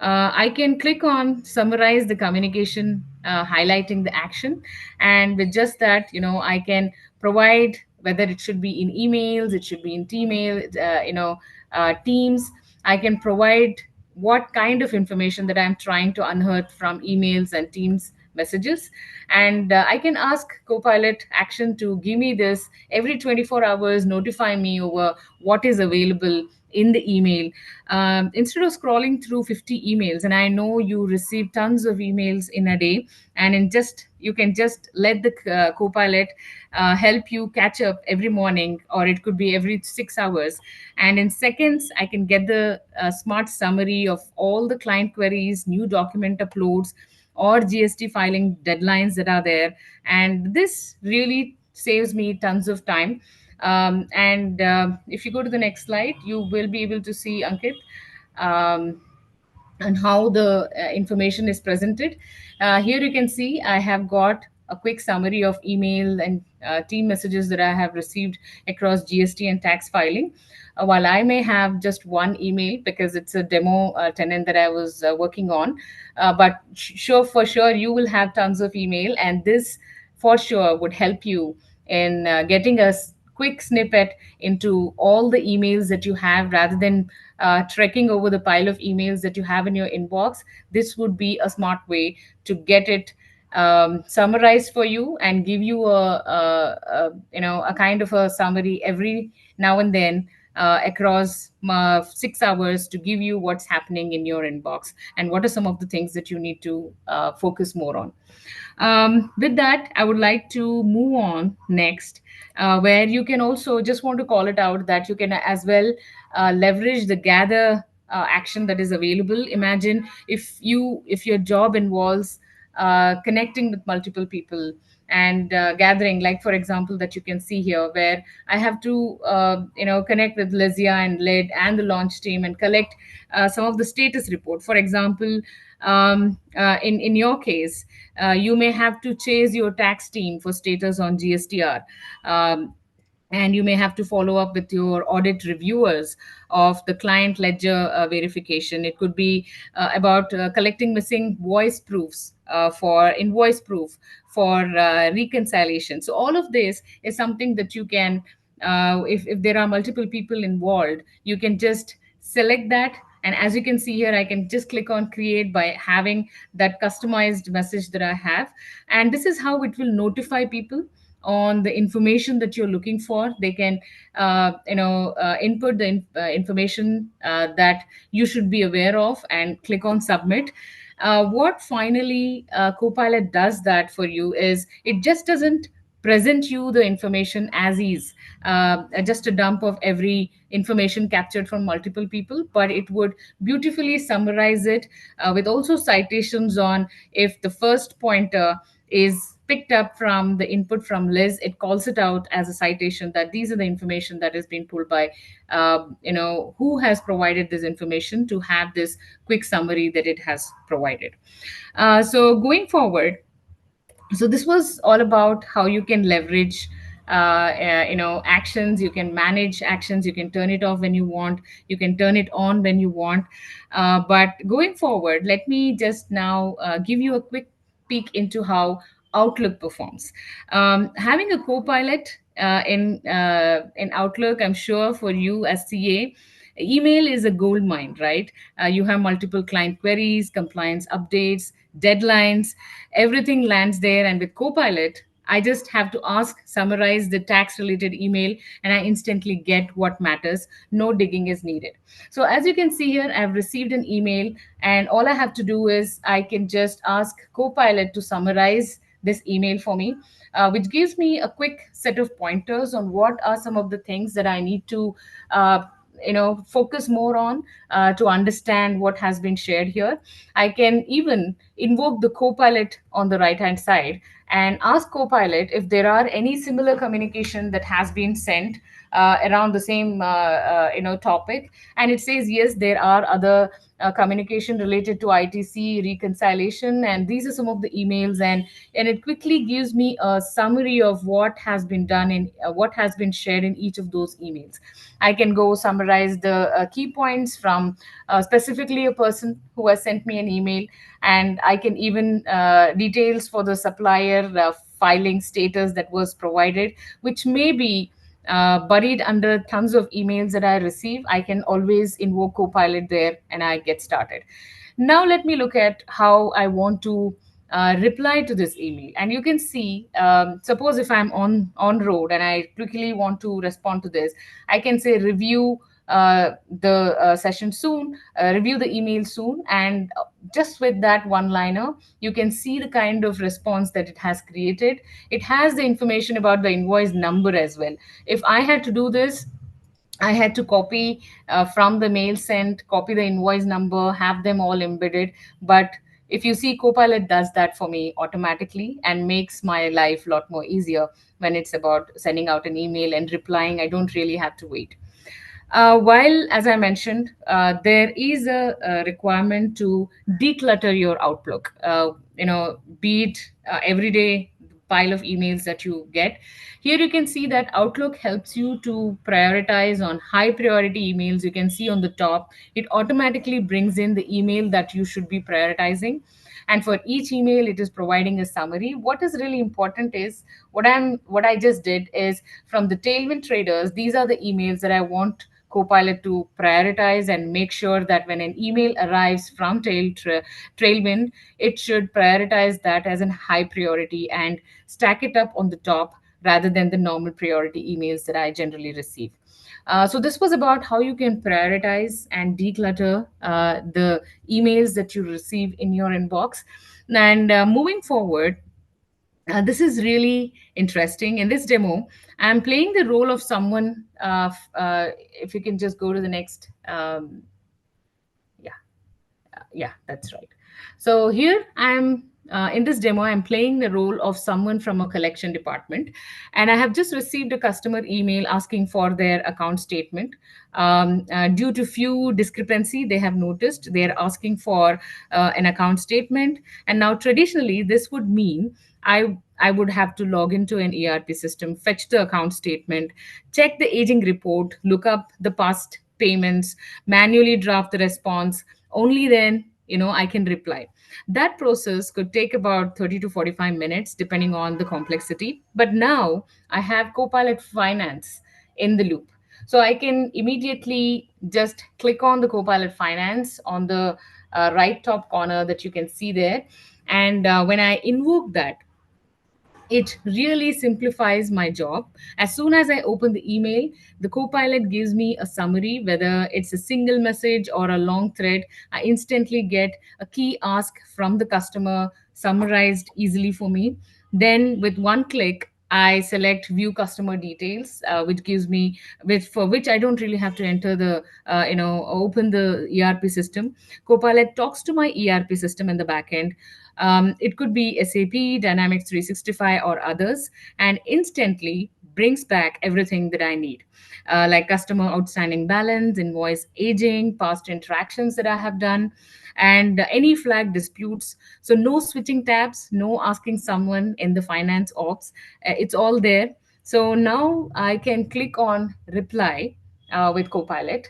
I can click on summarize the communication, highlighting the action. And with just that, I can provide whether it should be in emails, it should be in Tmail, Teams. I can provide what kind of information that I'm trying to unearth from emails and Teams messages. And I can ask Copilot action to give me this every 24 hours, notify me over what is available in the email. Instead of scrolling through 50 emails, and I know you receive tons of emails in a day, and in just you can just let the Copilot help you catch up every morning, or it could be every 6 hours. And in seconds, I can get the smart summary of all the client queries, new document uploads, or GST filing deadlines that are there. And this really saves me tons of time. And if you go to the next slide, you will be able to see, Ankit, um, and how the information is presented. Here you can see I have got a quick summary of email and team messages that I have received across GST and tax filing. While I may have just one email because it's a demo tenant that I was working on, but sure, for sure, you will have tons of email, and this for sure would help you in getting a quick snippet into all the emails that you have, rather than trekking over the pile of emails that you have in your inbox. This would be a smart way to get it summarized for you and give you a kind of a summary every now and then across 6 hours, to give you what's happening in your inbox and what are some of the things that you need to focus more on. With that, I would like to move on next, where you can also just want to call it out that you can as well leverage the gather action that is available. Imagine if your job involves connecting with multiple people and gathering, like for example that you can see here, where I have to connect with Lizia and Led and the launch team and collect some of the status report. For example, in your case, you may have to chase your tax team for status on GSTR. and you may have to follow up with your audit reviewers of the client ledger verification. It could be about collecting missing voice proofs for invoice proof for reconciliation. So all of this is something that you can, if there are multiple people involved, you can just select that. And as you can see here, I can just click on create by having that customized message that I have. And this is how it will notify people on the information that you're looking for. They can input the information that you should be aware of and click on submit. What finally Copilot does that for you is it just doesn't present you the information as is, just a dump of every information captured from multiple people, but it would beautifully summarize it with also citations on if the first pointer is picked up from the input from Liz, it calls it out as a citation that these are the information that has been pulled by, who has provided this information to have this quick summary that it has provided. So going forward, so this was all about how you can leverage actions. You can manage actions, you can turn it off when you want, you can turn it on when you want. But going forward, let me just now give you a quick peek into how Outlook performs. Having a co-pilot in Outlook, I'm sure for you as CA, email is a gold mine, right? You have multiple client queries, compliance updates, deadlines, everything lands there. And with Copilot, I just have to ask, summarize the tax related email, and I instantly get what matters. No digging is needed. So as you can see here, I've received an email, and all I have to do is I can just ask Copilot to summarize this email for me, which gives me a quick set of pointers on what are some of the things that I need to focus more on to understand what has been shared here. I can even invoke the Copilot on the right hand side and ask Copilot if there are any similar communication that has been sent around the same topic, and it says yes, there are other communication related to ITC reconciliation, and these are some of the emails, and it quickly gives me a summary of what has been done in what has been shared in each of those emails. I can go summarize the key points from specifically a person who has sent me an email, and I can even details for the supplier filing status that was provided, which may be buried under tons of emails that I receive. I can always invoke Copilot there and I get started. Now let me look at how I want to reply to this email. And you can see, suppose if I'm on road and I quickly want to respond to this, I can say review the session soon, review the email soon, and just with that one liner, you can see the kind of response that it has created. It has the information about the invoice number as well. If I had to do this, I had to copy from the mail sent, copy the invoice number, have them all embedded. But if you see, Copilot does that for me automatically and makes my life a lot more easier when it's about sending out an email and replying. I don't really have to wait. While, as I mentioned, there is a requirement to declutter your Outlook. Be it everyday pile of emails that you get. Here you can see that Outlook helps you to prioritize on high priority emails. You can see on the top, it automatically brings in the email that you should be prioritizing. And for each email, it is providing a summary. What is really important is what I just did is from the tailwind traders, these are the emails that I want Copilot to prioritize and make sure that when an email arrives from Tailwind, it should prioritize that as a high priority and stack it up on the top rather than the normal priority emails that I generally receive. So this was about how you can prioritize and declutter the emails that you receive in your inbox. And moving forward, this is really interesting. In this demo, I'm playing the role of someone. If you can just go to the next. Yeah, that's right. So here I'm in this demo, I'm playing the role of someone from a collection department, and I have just received a customer email asking for their account statement. Due to few discrepancy they have noticed, they are asking for an account statement. And now traditionally this would mean I would have to log into an ERP system, fetch the account statement, check the aging report, look up the past payments, manually draft the response. Only then, I can reply. That process could take about 30 to 45 minutes, depending on the complexity. But now I have Copilot Finance in the loop. So I can immediately just click on the Copilot Finance on the right top corner that you can see there. And when I invoke that, it really simplifies my job. As soon as I open the email, the Copilot gives me a summary, whether it's a single message or a long thread. I instantly get a key ask from the customer summarized easily for me. Then, with one click, I select view customer details, which gives me, for which I don't really have to enter open the ERP system. Copilot talks to my ERP system in the backend. It could be SAP, Dynamics 365, or others, and instantly brings back everything that I need, like customer outstanding balance, invoice aging, past interactions that I have done, and any flag disputes. So, no switching tabs, no asking someone in the finance ops. It's all there. So, now I can click on reply with Copilot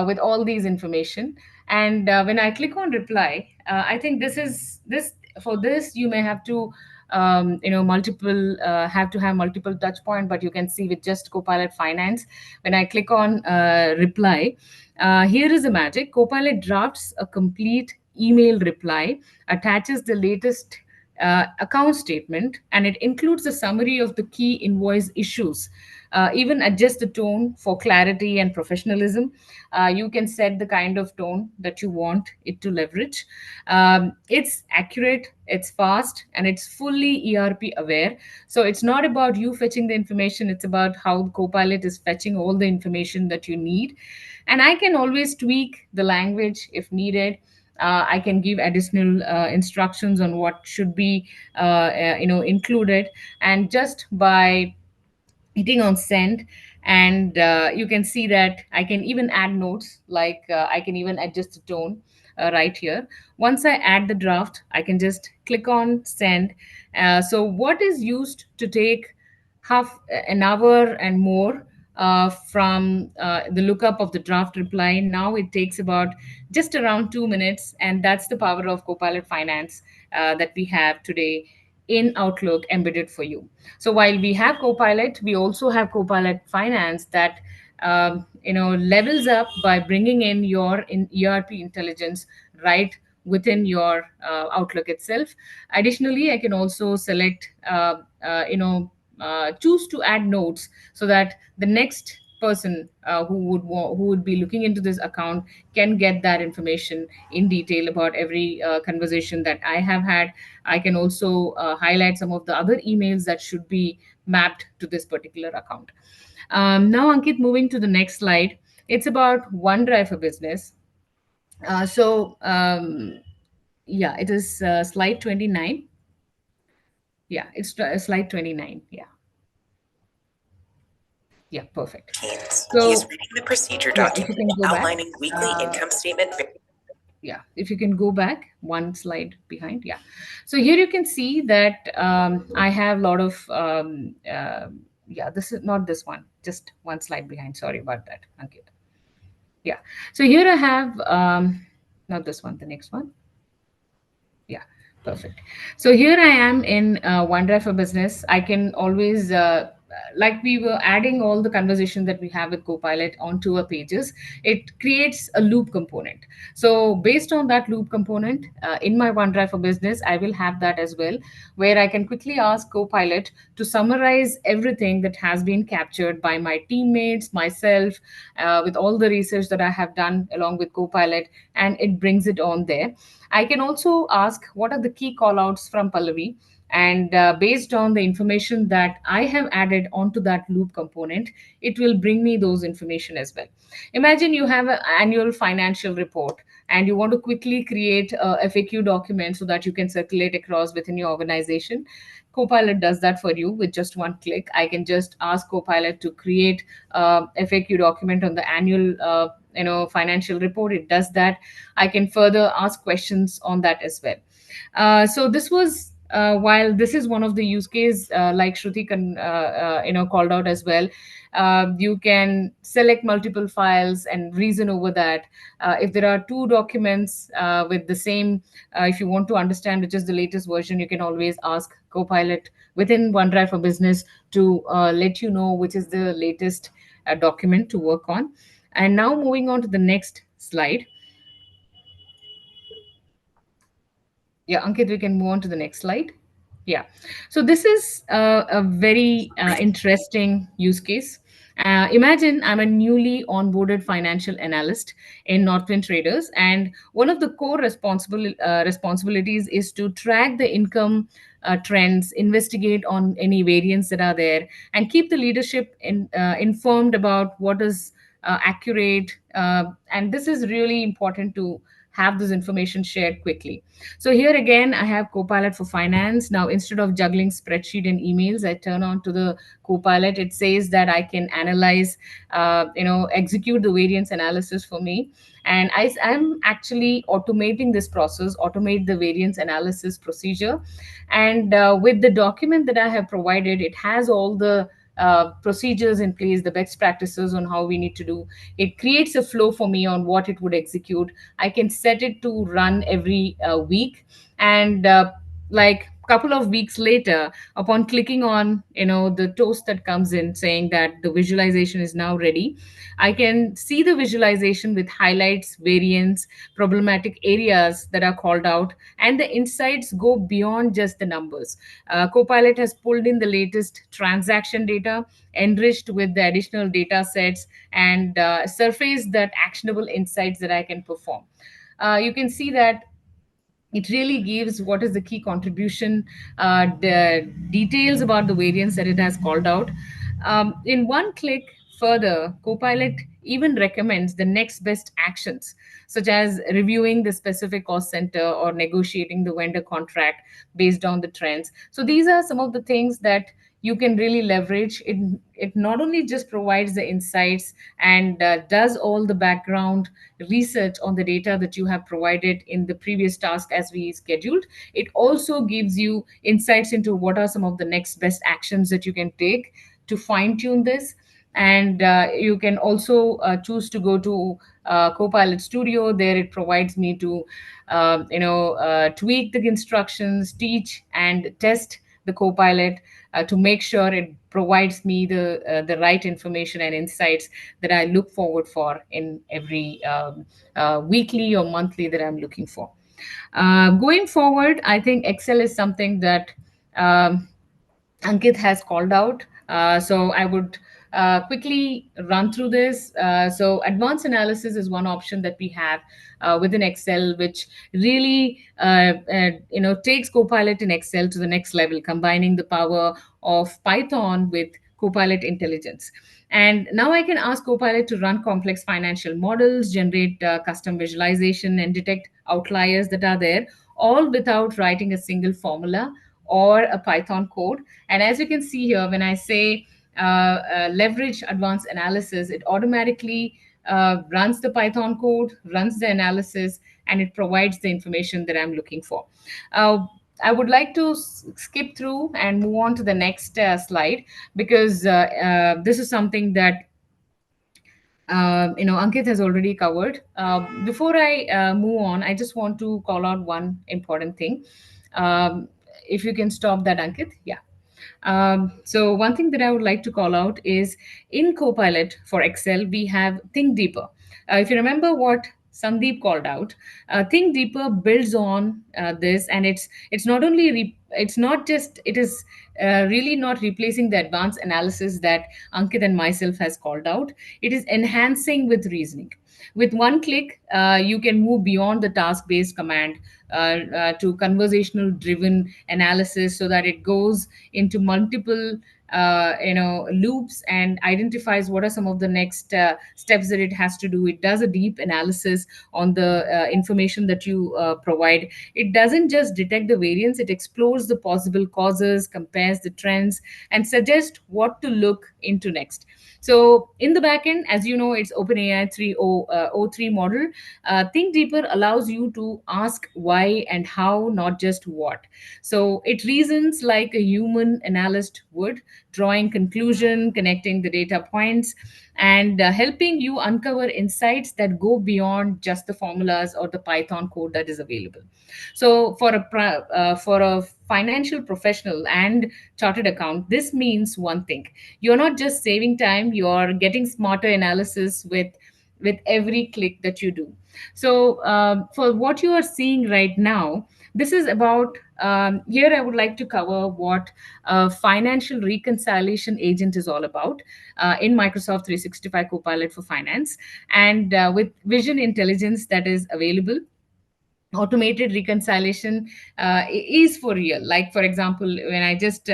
with all these information. And when I click on reply, I think this for this you may have to multiple have to have multiple touch point, but you can see with just Copilot Finance, when I click on reply, here is the magic. Copilot drafts a complete email reply, attaches the latest account statement, and it includes a summary of the key invoice issues. Even adjust the tone for clarity and professionalism. You can set the kind of tone that you want it to leverage. It's accurate, it's fast, and it's fully ERP aware. So it's not about you fetching the information, it's about how Copilot is fetching all the information that you need. And I can always tweak the language if needed. I can give additional instructions on what should be included, and just by hitting on send, and you can see that I can even add notes, like I can even adjust the tone right here. Once I add the draft, I can just click on send. So what is used to take half an hour and more from the lookup of the draft reply, now it takes about just around 2 minutes. And that's the power of Copilot Finance that we have today in Outlook embedded for you. So while we have Copilot, we also have Copilot Finance that levels up by bringing in your ERP intelligence right within your Outlook itself. Additionally, I can also select, choose to add notes, so that the next person who would be looking into this account can get that information in detail about every conversation that I have had. I can also highlight some of the other emails that should be mapped to this particular account. Now, Ankit, moving to the next slide, it's about OneDrive for Business. Yeah, it is slide 29. Yeah, it's slide 29. Yeah. Yeah, perfect. So, He's reading the procedure yeah, if you document can go back. outlining weekly income statement. Yeah, if you can go back one slide behind. Yeah. So here you can see that I have a lot of, yeah, this is not this one, just one slide behind. Sorry about that, Ankit. Yeah. So here I have, not this one, the next one. Yeah, perfect. So here I am in OneDrive for Business. I can always, like we were adding all the conversation that we have with Copilot onto our pages, it creates a loop component. So based on that loop component in my OneDrive for Business, I will have that as well, where I can quickly ask Copilot to summarize everything that has been captured by my teammates, myself, with all the research that I have done along with Copilot, and it brings it on there. I can also ask what are the key callouts from Pallavi, and based on the information that I have added onto that loop component, it will bring me those information as well. Imagine you have an annual financial report and you want to quickly create a FAQ document so that you can circulate across within your organization. Copilot does that for you with just one click. I can just ask Copilot to create a FAQ document on the annual financial report. It does that. I can further ask questions on that as well. So this was while this is one of the use case, like Shruti called out as well, you can select multiple files and reason over that. If there are two documents with the same, if you want to understand which is the latest version, you can always ask Copilot within OneDrive for Business to let you know which is the latest document to work on. And now moving on to the next slide. Yeah, Ankit, we can move on to the next slide. Yeah. So this is a very interesting use case. Imagine I'm a newly onboarded financial analyst in Northwind Traders, and one of the core responsibilities is to track the income trends, investigate on any variants that are there, and keep the leadership informed about what is accurate. And this is really important to have this information shared quickly. So here again, I have Copilot for Finance. Now, instead of juggling spreadsheet and emails, I turn on to the Copilot. It says that I can analyze, execute the variance analysis for me. And I'm actually automating this process, automate the variance analysis procedure. And with the document that I have provided, it has all the procedures in place, the best practices on how we need to do. It creates a flow for me on what it would execute. I can set it to run every week, and like couple of weeks later, upon clicking on the toast that comes in saying that the visualization is now ready, I can see the visualization with highlights, variants, problematic areas that are called out, and the insights go beyond just the numbers. Copilot has pulled in the latest transaction data, enriched with the additional data sets, and surfaced that actionable insights that I can perform. You can see that it really gives what is the key contribution, the details about the variance that it has called out. In one click further, Copilot even recommends the next best actions, such as reviewing the specific cost center or negotiating the vendor contract based on the trends. So these are some of the things that you can really leverage. It not only just provides the insights and does all the background research on the data that you have provided in the previous task as we scheduled, it also gives you insights into what are some of the next best actions that you can take to fine tune this. And you can also choose to go to Copilot Studio. There it provides me to tweak the instructions, teach and test the Copilot to make sure it provides me the right information and insights that I look forward for in every weekly or monthly that I'm looking for. Going forward, I think Excel is something that Ankit has called out. So I would quickly run through this. So advanced analysis is one option that we have within Excel, which really takes Copilot in Excel to the next level, combining the power of Python with Copilot intelligence. And now I can ask Copilot to run complex financial models, generate custom visualization, and detect outliers that are there, all without writing a single formula or a Python code. And as you can see here, when I say leverage advanced analysis, it automatically runs the Python code, runs the analysis, and it provides the information that I'm looking for. I would like to skip through and move on to the next slide, because this is something that Ankit has already covered. Before I move on, I just want to call out one important thing. If you can stop that, Ankit. Yeah. So one thing that I would like to call out is in Copilot for Excel, we have Think Deeper. If you remember what Sandeep called out, Think Deeper builds on this, and it's not only it's not just it is really not replacing the advanced analysis that Ankit and myself has called out. It is enhancing with reasoning. With one click, you can move beyond the task-based command to conversational-driven analysis, so that it goes into multiple loops and identifies what are some of the next steps that it has to do. It does a deep analysis on the information that you provide. It doesn't just detect the variance, it explores the possible causes, compares the trends, and suggests what to look into next. So in the backend, as you know, it's OpenAI 3.0.03 model. Think Deeper allows you to ask why and how, not just what. So it reasons like a human analyst would, drawing conclusion, connecting the data points, and helping you uncover insights that go beyond just the formulas or the Python code that is available. So for a financial professional and chartered account, this means one thing: you're not just saving time, you're getting smarter analysis with every click that you do. So for what you are seeing right now, this is about here I would like to cover what a financial reconciliation agent is all about in Microsoft 365 Copilot for Finance, and with vision intelligence that is available, automated reconciliation is for real. Like for example, when I just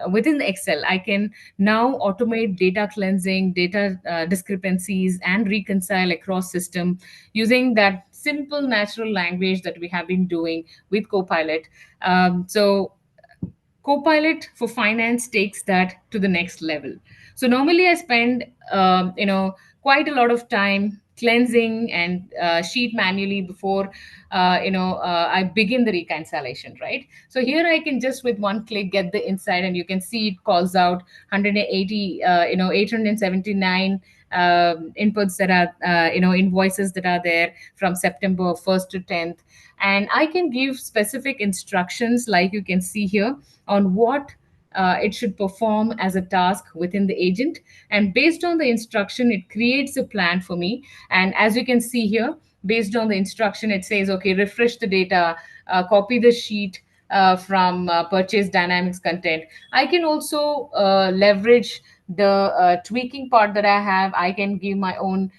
within the Excel, I can now automate data cleansing, data discrepancies, and reconcile across system using that simple natural language that we have been doing with Copilot. So Copilot for Finance takes that to the next level. So normally I spend, quite a lot of time cleansing and sheet manually before, I begin the reconciliation, right? So here I can just with one click get the insight, and you can see it calls out 180, 879 inputs that are, invoices that are there from September 1st to 10th. And I can give specific instructions, like you can see here, on what it should perform as a task within the agent. And based on the instruction, it creates a plan for me. And as you can see here, based on the instruction, it says, okay, refresh the data, copy the sheet from purchase dynamics content. I can also leverage the tweaking part that I have. I can give my own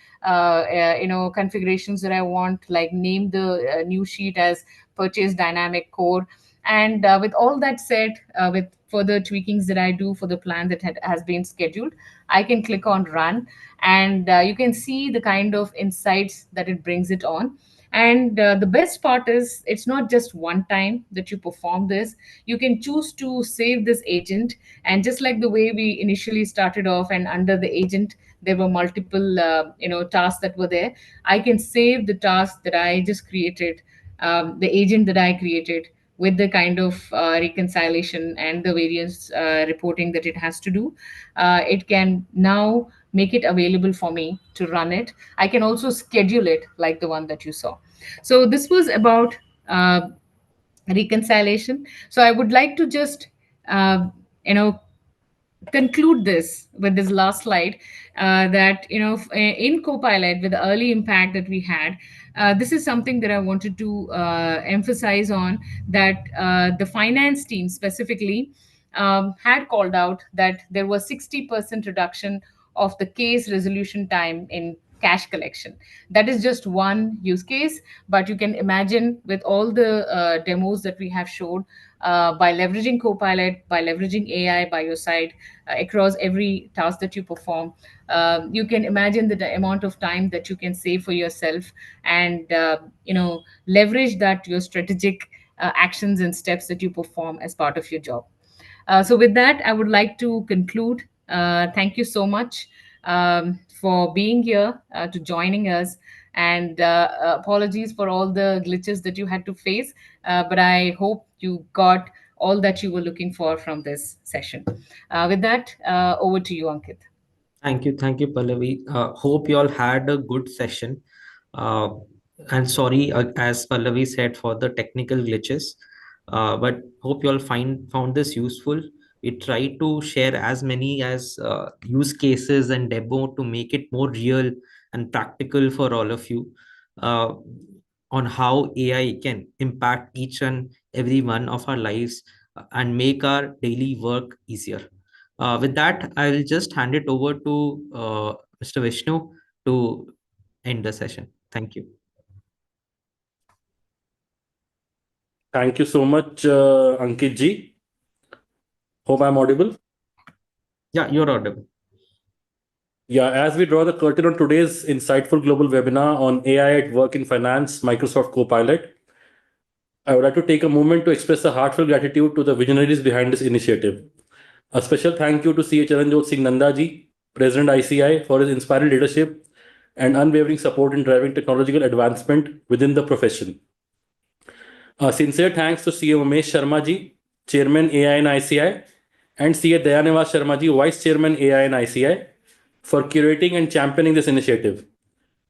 configurations that I want, like name the new sheet as purchase dynamic core. And with all that said, with further tweakings that I do for the plan that has been scheduled, I can click on run, and you can see the kind of insights that it brings it on. And the best part is it's not just one time that you perform this. You can choose to save this agent. And just like the way we initially started off, and under the agent, there were multiple tasks that were there. I can save the task that I just created, the agent that I created, with the kind of reconciliation and the various reporting that it has to do. It can now make it available for me to run it. I can also schedule it like the one that you saw. So this was about reconciliation. So I would like to just uh, you know conclude this with this last slide, that in Copilot, with the early impact that we had, this is something that I wanted to emphasize on, that the finance team specifically had called out that there was 60% reduction of the case resolution time in cash collection. That is just one use case, but you can imagine with all the demos that we have showed, by leveraging Copilot, by leveraging AI by your side, across every task that you perform, you can imagine the amount of time that you can save for yourself, and leverage that to your strategic actions and steps that you perform as part of your job. So with that, I would like to conclude. Thank you so much for being here, to joining us, and apologies for all the glitches that you had to face, but I hope you got all that you were looking for from this session. With that, over to you, Ankit. Thank you, Pallavi. Hope you all had a good session. Uh, and sorry, as Pallavi said, for the technical glitches. But hope you all found this useful. We try to share as many as use cases and demo to make it more real and practical for all of you, uh, on how AI can impact each and every one of our lives, and make our daily work easier. With that, I'll just hand it over to Mr. Vishnu to end the session. Thank you. Thank you so much, Ankit ji. Hope I'm audible. Yeah, you're audible. Yeah, as we draw the curtain on today's insightful global webinar on AI at work in finance, Microsoft Copilot, I would like to take a moment to express a heartfelt gratitude to the visionaries behind this initiative. A special thank you to CA Charanjot Singh Nandaji, President ICAI, for his inspiring leadership and unwavering support in driving technological advancement within the profession. A sincere thanks to CA Umesh Sharma ji, Chairman AI and ICAI, and CA Dayanivas Sharma ji, Vice Chairman AI and ICAI, for curating and championing this initiative.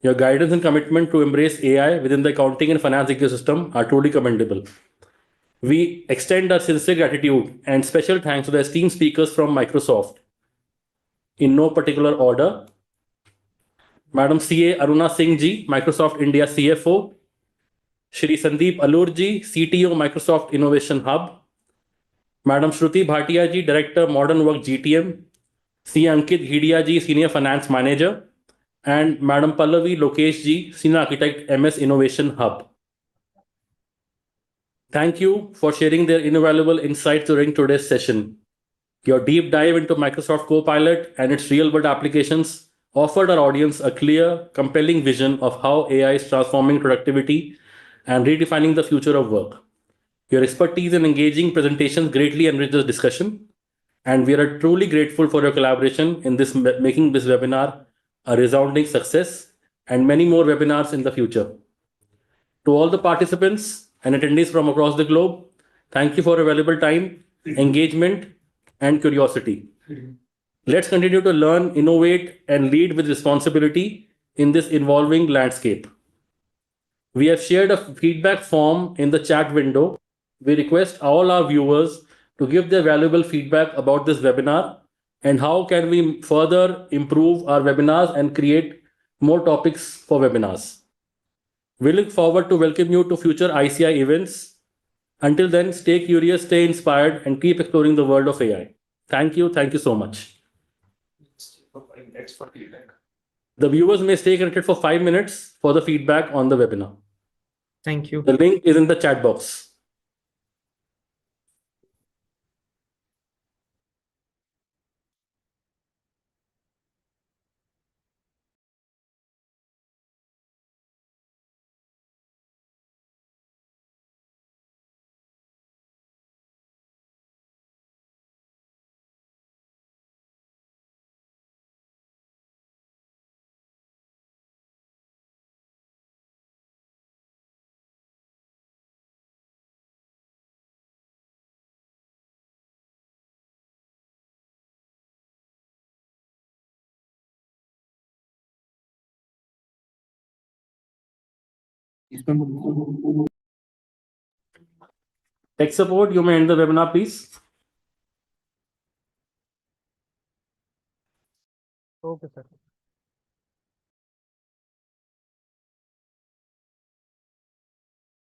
Your guidance and commitment to embrace AI within the accounting and finance ecosystem are truly commendable. We extend our sincere gratitude and special thanks to the esteemed speakers from Microsoft. In no particular order, Madam CA Aruna Singh ji, Microsoft India CFO, Shri Sandeep Alur ji, CTO Microsoft Innovation Hub, Madam Shruti Bhatia ji, Director Modern Work GTM, C. Ankit Hidia ji, Senior Finance Manager, and Madam Pallavi Lokesh ji, Senior Architect MS Innovation Hub. Thank you for sharing their invaluable insights during today's session. Your deep dive into Microsoft Copilot and its real-world applications offered our audience a clear, compelling vision of how AI is transforming productivity and redefining the future of work. Your expertise and engaging presentations greatly enriched this discussion, and we are truly grateful for your collaboration in this making this webinar a resounding success and many more webinars in the future. To all the participants and attendees from across the globe, thank you for your valuable time, engagement, and curiosity. Let's continue to learn, innovate, and lead with responsibility in this evolving landscape. We have shared a feedback form in the chat window. We request all our viewers to give their valuable feedback about this webinar and how can we further improve our webinars and create more topics for webinars. We look forward to welcome you to future ICAI events. Until then, stay curious, stay inspired, and keep exploring the world of AI. Thank you. Thank you so much. The viewers may stay connected for 5 minutes for the feedback on the webinar. Thank you. The link is in the chat box. Tech support, you may end the webinar, please. Okay, sir.